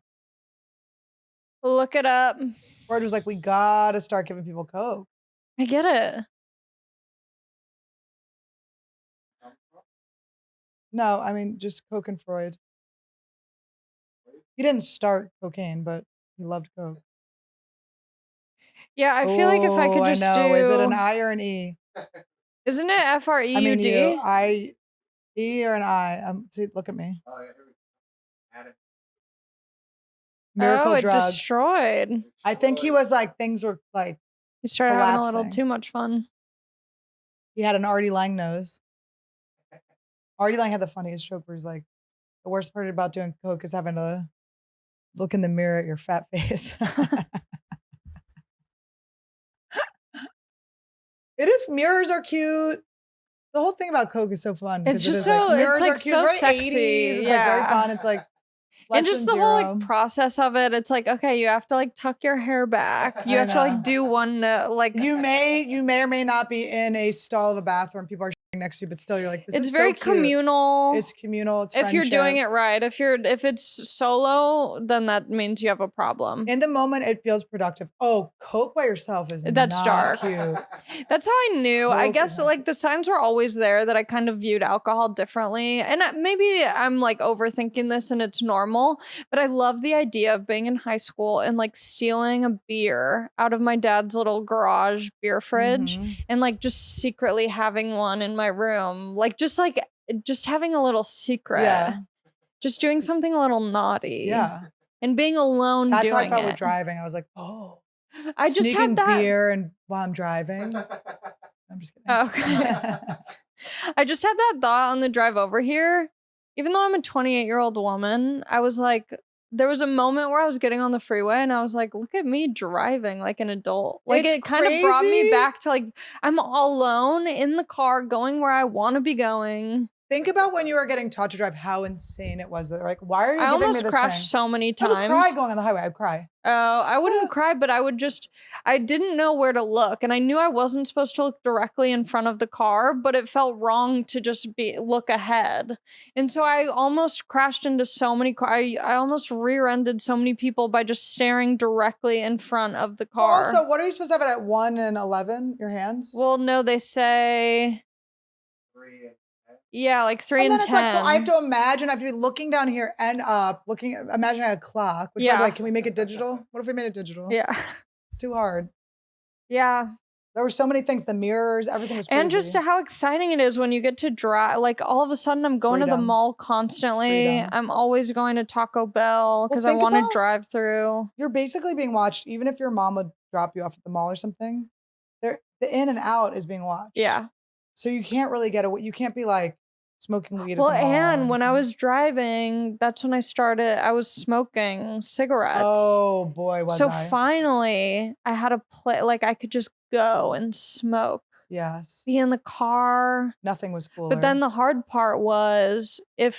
Look it up. Freud was like, we gotta start giving people coke. I get it. No, I mean just coke and Freud. He didn't start cocaine, but he loved coke. Yeah, I feel like if I could just I know. Is it an do, I or an E? isn't it FREUD? I mean, you. I, E or an I? See, look at me. Miracle Oh, it drug. destroyed. I think he was like, things were like, He started having a little collapsing. too much fun. he had an Artie Lang nose. Artie Lang had the funniest joke where he's like, the worst part about doing coke is having to look in the mirror at your fat face. It is. Mirrors are cute. The whole thing about coke is so fun. It's 'cause it just is so- like, mirrors it's, like, are cute. so It's very sexy, 80s. It's like very yeah. fun. It's like less And just than the whole zero. like process of it, it's like, okay, you have to like tuck your hair back. You I have to know. like do one like You may or may not be in a stall of a bathroom. People are shitting next to you, but still, you're like, this it's is very so cute. communal. It's communal. It's if you're doing friendship. it right. If it's solo, then that means you have a problem. In the moment, it feels productive. Oh, coke by yourself is That's not dark. cute. That's how I knew. I Coke guess is not like the signs were always there that I kind of viewed alcohol differently. And maybe I'm like overthinking this and it's normal, but I love the idea of being in high school and like stealing a beer out of my dad's little garage beer fridge Mhm. and like just secretly having one in my room. Like just having a little secret. Yeah. Just doing something a little naughty. Yeah. And being alone That's doing how I felt it. with driving. I was like, oh, I just sneaking had that. beer and while I'm driving. I'm just kidding. Oh, okay. I just had that thought on the drive over here. Even though I'm a 28-year-old woman, I was like, there was a moment where I was getting on the freeway and I was like, look at me driving like an adult. Like It's it kind of brought me crazy. back to like, I'm all alone in the car going where I want to be going. Think about when you were getting taught to drive, how insane it was. That like, why are you I giving me almost this crashed thing? so many I would times. cry going on the highway. I'd cry. Oh, I wouldn't cry, but I didn't know where to look. And I knew I wasn't supposed to look directly in front of the car, but it felt wrong to just look ahead. And so I almost crashed into so many cars. I almost rear-ended so many people by just staring directly in front of the car. Also, what are you supposed to have it at 1 and 11? Your hands? Well, no, they say, yeah, like 3 And and then 10. it's like, so I have to imagine, I have to be looking down here and up, imagining a clock. Which, by the Yeah. way, can we make it digital? What if we made it digital? Yeah. It's too hard. Yeah. There were so many things, the mirrors, everything was crazy. And just how exciting it is when you get to drive. Like all of a sudden, I'm going to the Freedom. mall constantly. Freedom. I'm always going to Taco Bell because I think want to about- drive through. You're basically being watched, even if your mom would drop you off at the mall or something. The in and out is being watched. Yeah. So you can't really get away. You can't be like smoking weed Well, at the mall. or and when I anything. was driving, that's when I was smoking cigarettes. Oh boy, was so I? finally, I had a like I could just go and smoke, Yes. be in the car. Nothing was cooler. But then the hard part was I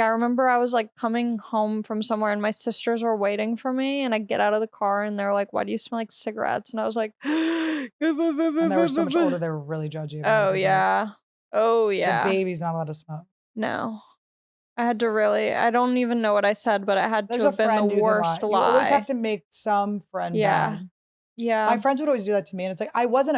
remember I was like coming home from somewhere and my sisters were waiting for me and I get out of the car and they're like, why do you smell like cigarettes? And I was like, and they were so much older, they were really judgy. about Oh it, but yeah. Oh yeah. The baby's not allowed to smoke. No. I had to really, I don't even know what I said, but it had There's to a have been friend the you can worst lie. lie. You always have to make some friend Yeah. bad. Yeah. My friends would always do that to me. And it's like, I was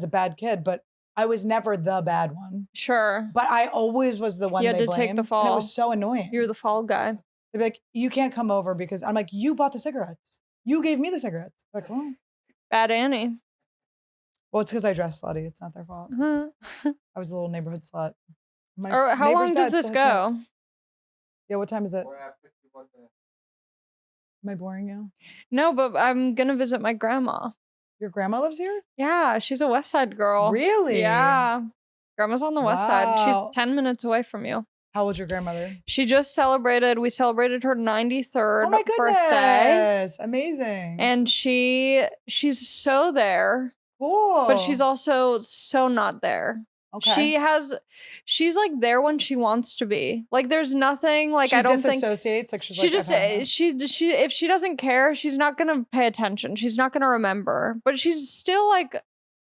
a bad kid, but I was never the bad one. Sure. But I always was the one You had they to take blamed. the And it fall. was so annoying. You're the fall guy. They'd be like, you can't come over because I'm like, you bought the cigarettes. You gave me the cigarettes. Like, well, Bad Annie. it's because I dressed slutty. It's not their fault. Mhm. I was a little neighborhood slut. My Or how long neighbor's does dad this still hits me. go? Yeah, what time is it? Am I boring you? No, but I'm gonna visit my grandma. Your grandma lives here? Yeah, she's a West Side girl. Really? Yeah. Grandma's on the West Side. Wow. She's 10 minutes away from you. How old's your grandmother? We celebrated her 93rd Oh my birthday. goodness. Amazing. And she's so there, cool. but she's also so not there. okay. She's like there when she wants to be. Like there's nothing like she I don't think disassociates. Like she's she like, just okay, she if she doesn't care, she's not gonna pay attention. She's not gonna remember. But she's still like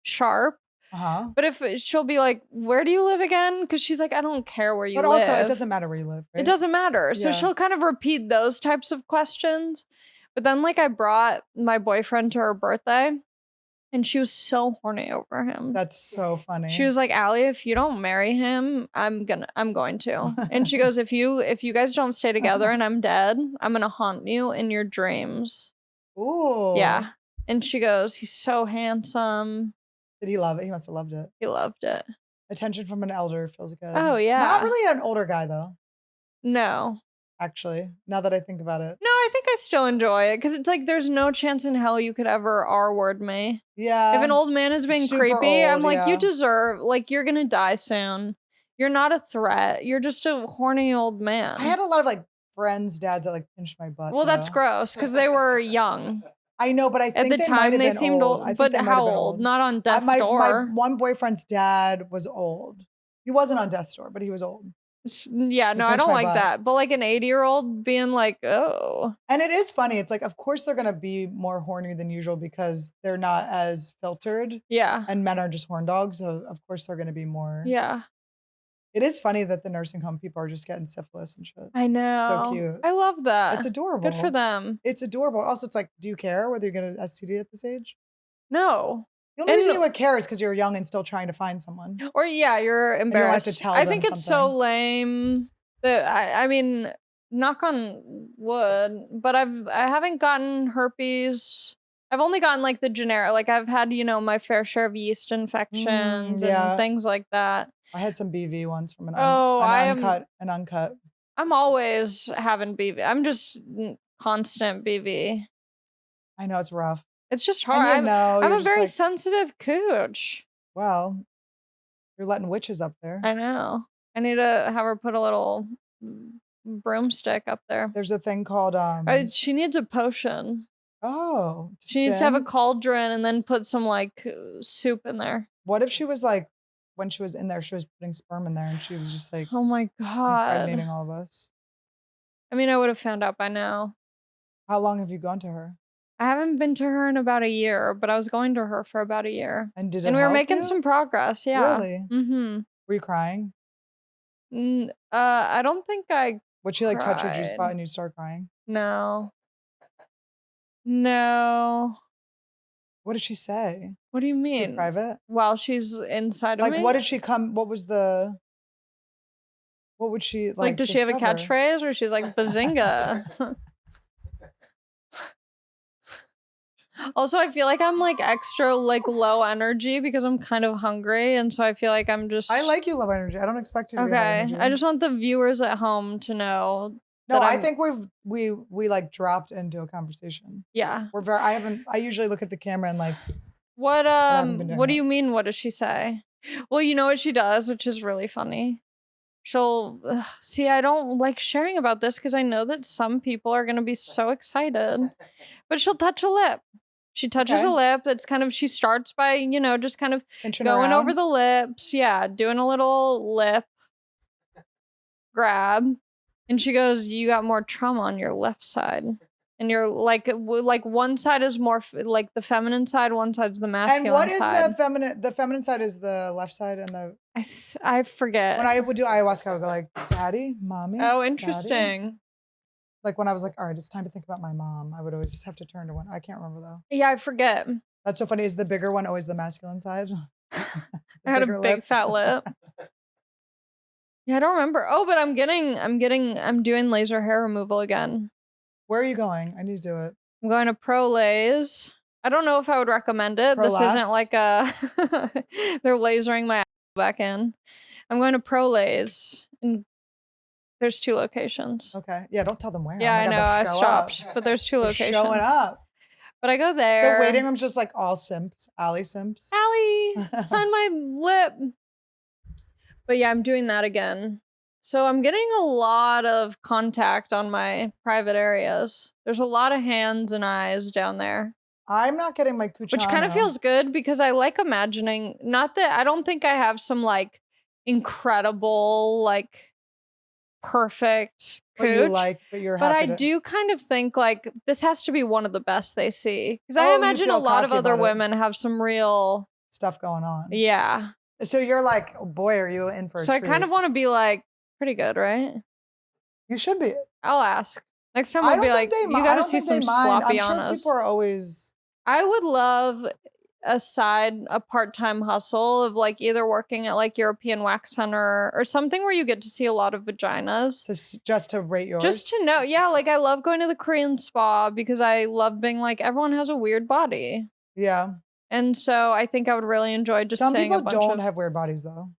sharp. uh-huh. But if she'll be like, "Where do you live again?" Because she's like, "I don't care where you But live." also, it doesn't matter where you live. Right? It doesn't matter. So Yeah. she'll kind of repeat those types of questions. But then like I brought my boyfriend to her birthday and she was so horny over him. That's so funny. She was like, Allie, if you don't marry him, I'm going to. And she goes, if you guys don't stay together and I'm dead, I'm gonna haunt you in your dreams. Ooh. Yeah. And she goes, he's so handsome. Did he love it? He must have loved it. He loved it. Attention from an elder feels good. Oh yeah. Not really an older guy though. No. Actually, now that I think about it. No, I think I still enjoy it because it's like there's no chance in hell you could ever R-word me. Yeah. If an old man is being Super creepy, I'm old, like, yeah. you deserve, like, you're gonna die soon. You're not a threat. You're just a horny old man. I had a lot of like friends' dads that like pinched my butt. Well, that's though. gross because they were young. I know, but I think At the they might time have they been seemed old. I think But they might how have been old? Not on death's my door. one boyfriend's dad was old. He wasn't on death's door, but he was old. Yeah, no, I pinched don't my like butt. that. But like an 80-year-old being like, oh. And it is funny. It's like, of course, they're gonna be more horny than usual because they're not as filtered, Yeah. and men are just horn dogs. So of course they're gonna be more. Yeah. It is funny that the nursing home people are just getting syphilis and shit. I know. So cute. I love that. It's adorable. Good for them. It's adorable. Also, it's like, do you care whether you get an STD at this age? No. The only And- reason you would care is because you're young and still trying to find someone. Or yeah, you're you don't have embarrassed. to tell I them think it's so something. lame that I mean, knock on wood, but I haven't gotten herpes. I've only gotten like the generic. Like I've had, you know, my fair share of yeast infections yeah. and things like that. I had some BV once from an uncut. I'm always having BV. I'm just constant BV. I know it's rough. It's just And hard. you know, I'm you're a just very like, sensitive cooch. well, you're letting witches up there. I know. I need to have her put a little broomstick up there. There's a thing called She needs a potion. to She needs to have a spin? cauldron and then put some like soup in there. What if she was like, when she was in there, she was putting sperm in there and she was just like Oh my god. impregnating all of us? I mean, I would have found out by now. How long have you gone to her? I haven't been to her in about a year, but I was going to her for about a year. And did it And we were help making you? some progress. Yeah. Really? Mm-hmm. Were you crying? I don't think I. Would she like touch your G Cried. spot and you start crying? No. No. What did she say? What do you Too mean? private? While she's inside of Like, me? what did she come? What was the? What would she like? Like, does she have a discover? catchphrase where she's like, bazinga? Also, I feel like I'm like extra like low energy because I'm kind of hungry. And so I feel like I'm just. I like you, low energy. I don't expect you to be high Okay. energy. I just want the viewers at home to know. no. that I I'm- think we like dropped into a conversation. Yeah. We're very. I usually look at the camera and like. What haven't been doing what do that. you mean? What does she say? Well, you know what she does, which is really funny. She'll see, I don't like sharing about this because I know that some people are gonna be so excited. But she'll touch a lip. She touches Okay. a lip. It's kind of she starts by, you know, just kind of Inching going over around. the lips. Yeah, doing a little lip grab. And she goes, you got more trauma on your left side. And you're like one side is more like the feminine side, one side's the masculine And what is side. the feminine? The feminine side is the left side, and the I forget. when I would do ayahuasca, I would go like, "Daddy, mommy." Oh, Daddy." interesting. Like when I was like, "All right, it's time to think about my mom," I would always just have to turn to one. I can't remember though. Yeah, I forget. That's so funny. Is the bigger one always the masculine side? The I had a bigger big lip? fat lip. Yeah, I don't remember. Oh, but I'm doing laser hair removal again. Where are you going? I need to do it. I'm going to Pro Lays. I don't know if I would recommend it. This isn't Prolapse? like a they're lasering my back in. I'm going to Pro Lays. And there's 2 locations. Okay. Yeah. Don't tell them where. Yeah, Oh I my know. God, I they'll show up. stopped, but there's 2 They're locations. showing up. But I go there. The waiting room's just like all simps. Alley simps. Allie, sign my lip. But yeah, I'm doing that again. So I'm getting a lot of contact on my private areas. There's a lot of hands and eyes down there, I'm not getting my cucciano. which kind of feels good because I like imagining, not that I don't think I have some like incredible, like perfect But you cooch. like, but you're But happy I do kind of think like this has to be one of the best they see. Because Oh, I you imagine a feel lot of cocky other about it. women have some real, stuff going on. yeah. So you're like, oh boy, are you in for a So I treat. kind of want to be like, pretty good, right? You should be. I'll ask. Next time I I'll don't be like, think they you I got to don't see think they some mind. sloppy I'm on sure us. people are always. I would love a part-time hustle of like either working at like European Wax Center or something where you get to see a lot of vaginas. Just to rate yours. Just to know, yeah, like I love going to the Korean spa because I love being like, everyone has a weird body. Yeah. And so I think I would really enjoy just Some seeing a people bunch don't of have weird bodies though.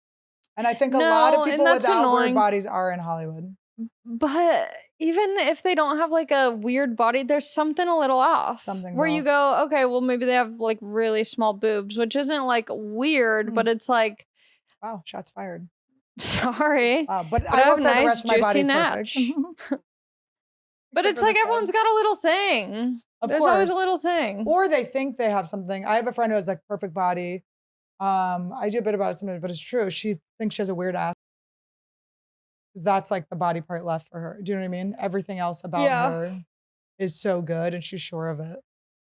And I think a lot of No, and people that's without weird annoying. bodies are in Hollywood. But even if they don't have like a weird body, there's something a little off. Something's where you off. go, okay, well maybe they have like really small boobs, which isn't like weird, but it's like, Wow, shots fired. sorry. Wow, but I I will have say the nice, rest of my juicy body's natch. perfect. But Except it's for like this everyone's side. got a little thing. Of There's always a course. little thing. Or they think they have something. I have a friend who has like perfect body. I do a bit about it sometimes, but it's true. She thinks she has a weird ass. Because that's like the body part left for her. Do you know what I mean? Everything else about her is so good and she's sure of it.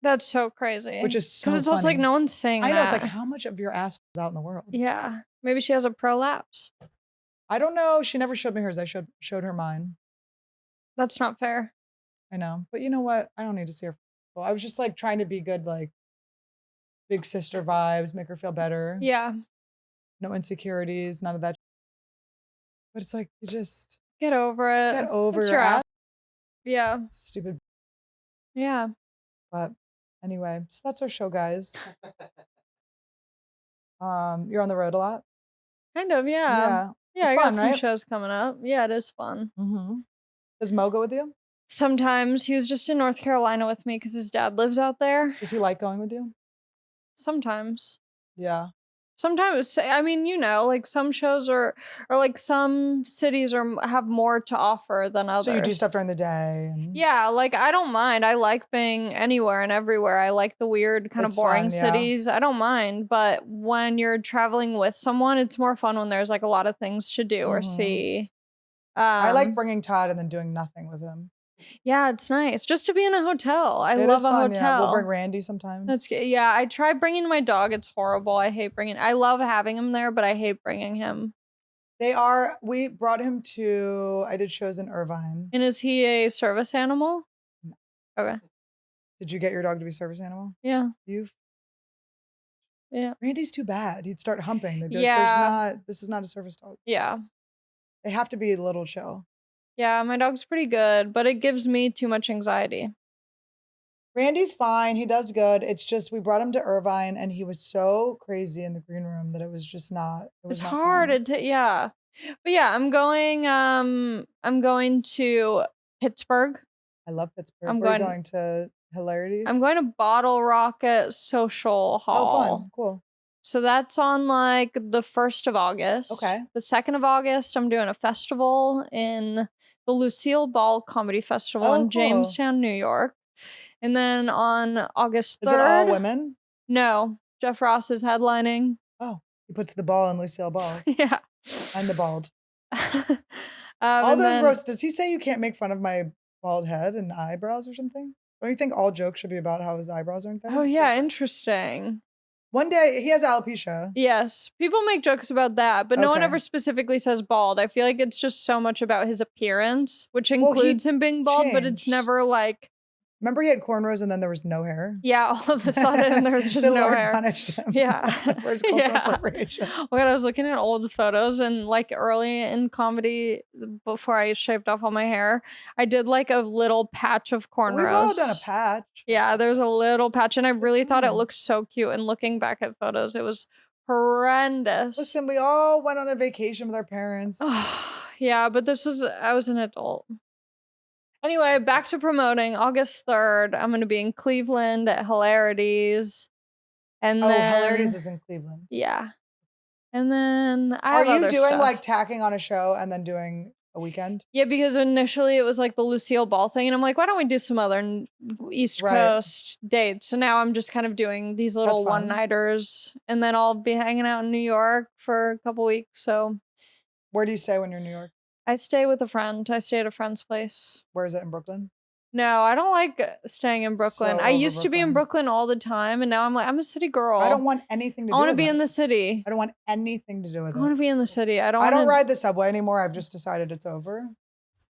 That's so crazy. Which is so Because it's also like funny. no one's saying that. I know, it's like how much of your ass is out in the world? Yeah. Maybe she has a prolapse. I don't know. She never showed me hers. I showed her mine. That's not fair. I know. But you know what? I don't need to see her. I was just like trying to be good, like big sister vibes, make her feel better. Yeah. No insecurities, none of that. But it's like, you just get over it. Get over It's your ass. Yeah. Stupid. Yeah. But anyway, so that's our show, guys. You're on the road a lot? Kind of, yeah. Yeah. Yeah, It's I fun, got some right? shows coming up. Yeah, it is fun. Mm-hmm. Does Mo go with you? Sometimes he was just in North Carolina with me because his dad lives out there. Does he like going with you? Sometimes. Yeah. Sometimes, I mean, you know, like some shows are, or like some cities have more to offer than others. So you do stuff during the day? And... Yeah, like I don't mind. I like being anywhere and everywhere. I like the weird, kind of boring cities. I don't mind. But when you're traveling with someone, it's more fun when there's like a lot of things to do or see. I like bringing Todd and then doing nothing with him. Yeah, it's nice just to be in a hotel. I It love is a fun, hotel. Yeah. We'll bring Randy sometimes. That's good. Yeah, I tried bringing my dog. It's horrible. I hate bringing. I love having him there, but I hate bringing him. We brought him to. I did shows in Irvine. And is he a service animal? No. Okay. Did you get your dog to be a service animal? Yeah. Yeah. Randy's too bad. He'd start humping. They'd be like, this is not a service dog. Yeah. They have to be a little chill. Yeah, my dog's pretty good, but it gives me too much anxiety. Randy's fine. He does good. It's just we brought him to Irvine and he was so crazy in the green room that it was just not. It was it's not hard. Yeah, but yeah, I'm going to Pittsburgh. I love Pittsburgh. We're going to Hilarities. I'm going to Bottle Rocket Social Hall. Oh, fun. Cool. So that's on like the 1st of August. Okay. The 2nd of August, I'm doing a festival in the Lucille Ball Comedy Festival in Jamestown, New York. And then on August 3rd. Is it all women? No. Jeff Ross is headlining. Oh, he puts the ball in Lucille Ball. Yeah. I'm the bald. All those roasts. Does he say you can't make fun of my bald head and eyebrows or something? Don't you think all jokes should be about how his eyebrows are and things? Oh, yeah. Interesting. One day, he has alopecia. Yes. People make jokes about that, but no one ever specifically says bald. I feel like it's just so much about his appearance, which includes him being bald, but it's never like... Remember he had cornrows and then there was no hair? Yeah, all of a sudden there was just the no Lord hair. punished him. Yeah. For his cultural appropriation. Oh my God, I was looking at old photos and like early in comedy, before I shaved off all my hair, I did like a little patch of cornrows. We've all done a patch. Yeah, there's a little patch and I really thought it looked so cute. And looking back at photos, it was horrendous. Listen, we all went on a vacation with our parents. Yeah, but I was an adult. Anyway, back to promoting. August 3rd, I'm going to be in Cleveland at Hilarities. And then, Hilarities is in Cleveland. Yeah. And then I have Are you other doing stuff. like tacking on a show and then doing a weekend? Yeah, because initially it was like the Lucille Ball thing. And I'm like, why don't we do some other East Coast dates? So now I'm just kind of doing these little one-nighters. And then I'll be hanging out in New York for a couple weeks. So where do you stay when you're in New York? I stay with a friend. I stay at a friend's place. Where is it, in Brooklyn? No, I don't like staying in Brooklyn. I used to be in Brooklyn all the time, and now I'm like, I'm a city girl. I don't want anything to do with it. I want to be in the city. I don't want anything to do with it. I want to be in the city. I don't ride the subway anymore. I've just decided it's over.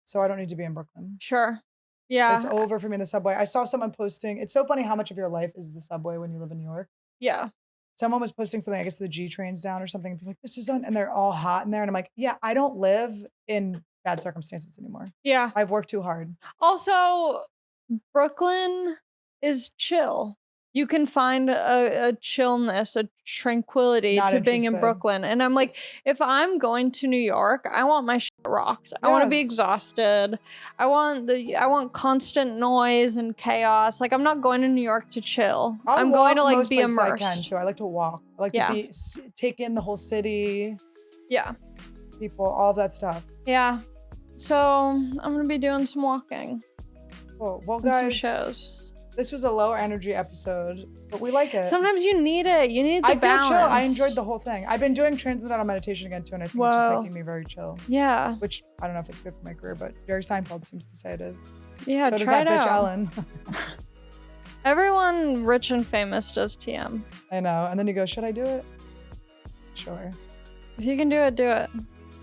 So I don't need to be in Brooklyn. Sure. Yeah. It's over for me in the subway. I saw someone posting. It's so funny how much of your life is the subway when you live in New York. Yeah. Someone was posting something, I guess the G train's down or something. And people are like, this is and they're all hot in there. And I'm like, yeah, I don't live in bad circumstances anymore. Yeah. I've worked too hard. Also, Brooklyn is chill. You can find a chillness, a tranquility Not to being in interested. Brooklyn. And I'm like, if I'm going to New York, I want my shit rocked. I want to be Yes. exhausted. I want constant noise and chaos. Like, I'm not going to New York to chill. I'm going to walk like most be places immersed. I can too. I like to walk. I like Yeah. to take in the whole city, Yeah. people, all of that stuff. Yeah. So I'm gonna be doing some walking Cool. Well, and some guys, shows. this was a lower energy episode, but we like it. Sometimes you need it. You need the I feel balance. chill. I enjoyed the whole thing. I've been doing transcendental meditation again too, and I think it's just Whoa. making me very chill. Yeah. Which I don't know if it's good for my career, but Jerry Seinfeld seems to say it is. Yeah. So does try that it bitch out. Ellen. Everyone rich and famous does TM. I know. And then you go, should I do it? Sure. If you can do it, do it.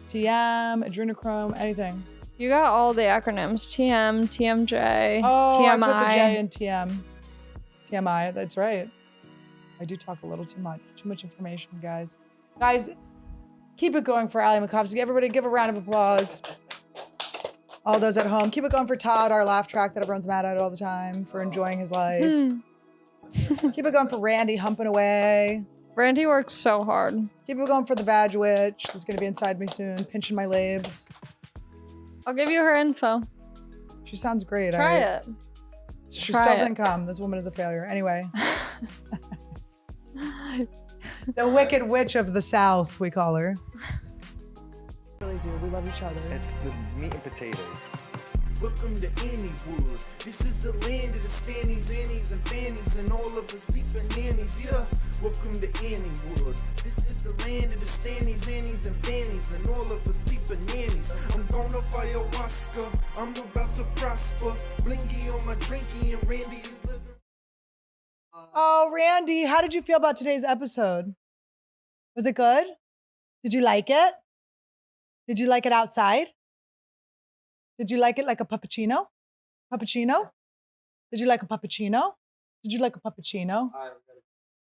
TM, adrenochrome, anything. You got all the acronyms. TM, TMJ, Oh, TMI. I put the J in TM. TMI, that's right. I do talk a little too much. Too much information, guys. Guys, keep it going for Ali Macofsky. Everybody give a round of applause. All those at home. Keep it going for Todd, our laugh track that everyone's mad at all the time, for enjoying his life. Keep it going for Randy, humping away. Randy works so hard. Keep it going for the Vag Witch. That's going to be inside me soon, pinching my labes. I'll give you her info. She sounds great. Try it. She Try still it. doesn't come. This woman is a failure. Anyway. The Wicked Witch of the South, we call her. We really do. We love each other. It's the meat and potatoes. Welcome to Anniewood. This is the land of the Stannies, Annies, and Fannies, and all of the sleeping nannies. Yeah, welcome to Anniewood. This is the land of the Stannies, Annies, and Fannies, and all of the sleeping nannies. I'm gonna ayahuasca. I'm about to prosper. Blingy on my drinky, and Randy is living. Oh, Randy, how did you feel about today's episode? Was it good? Did you like it? Did you like it outside? Did you like it like a puppuccino? Puppuccino? Did you like a puppuccino? Did you like a puppuccino?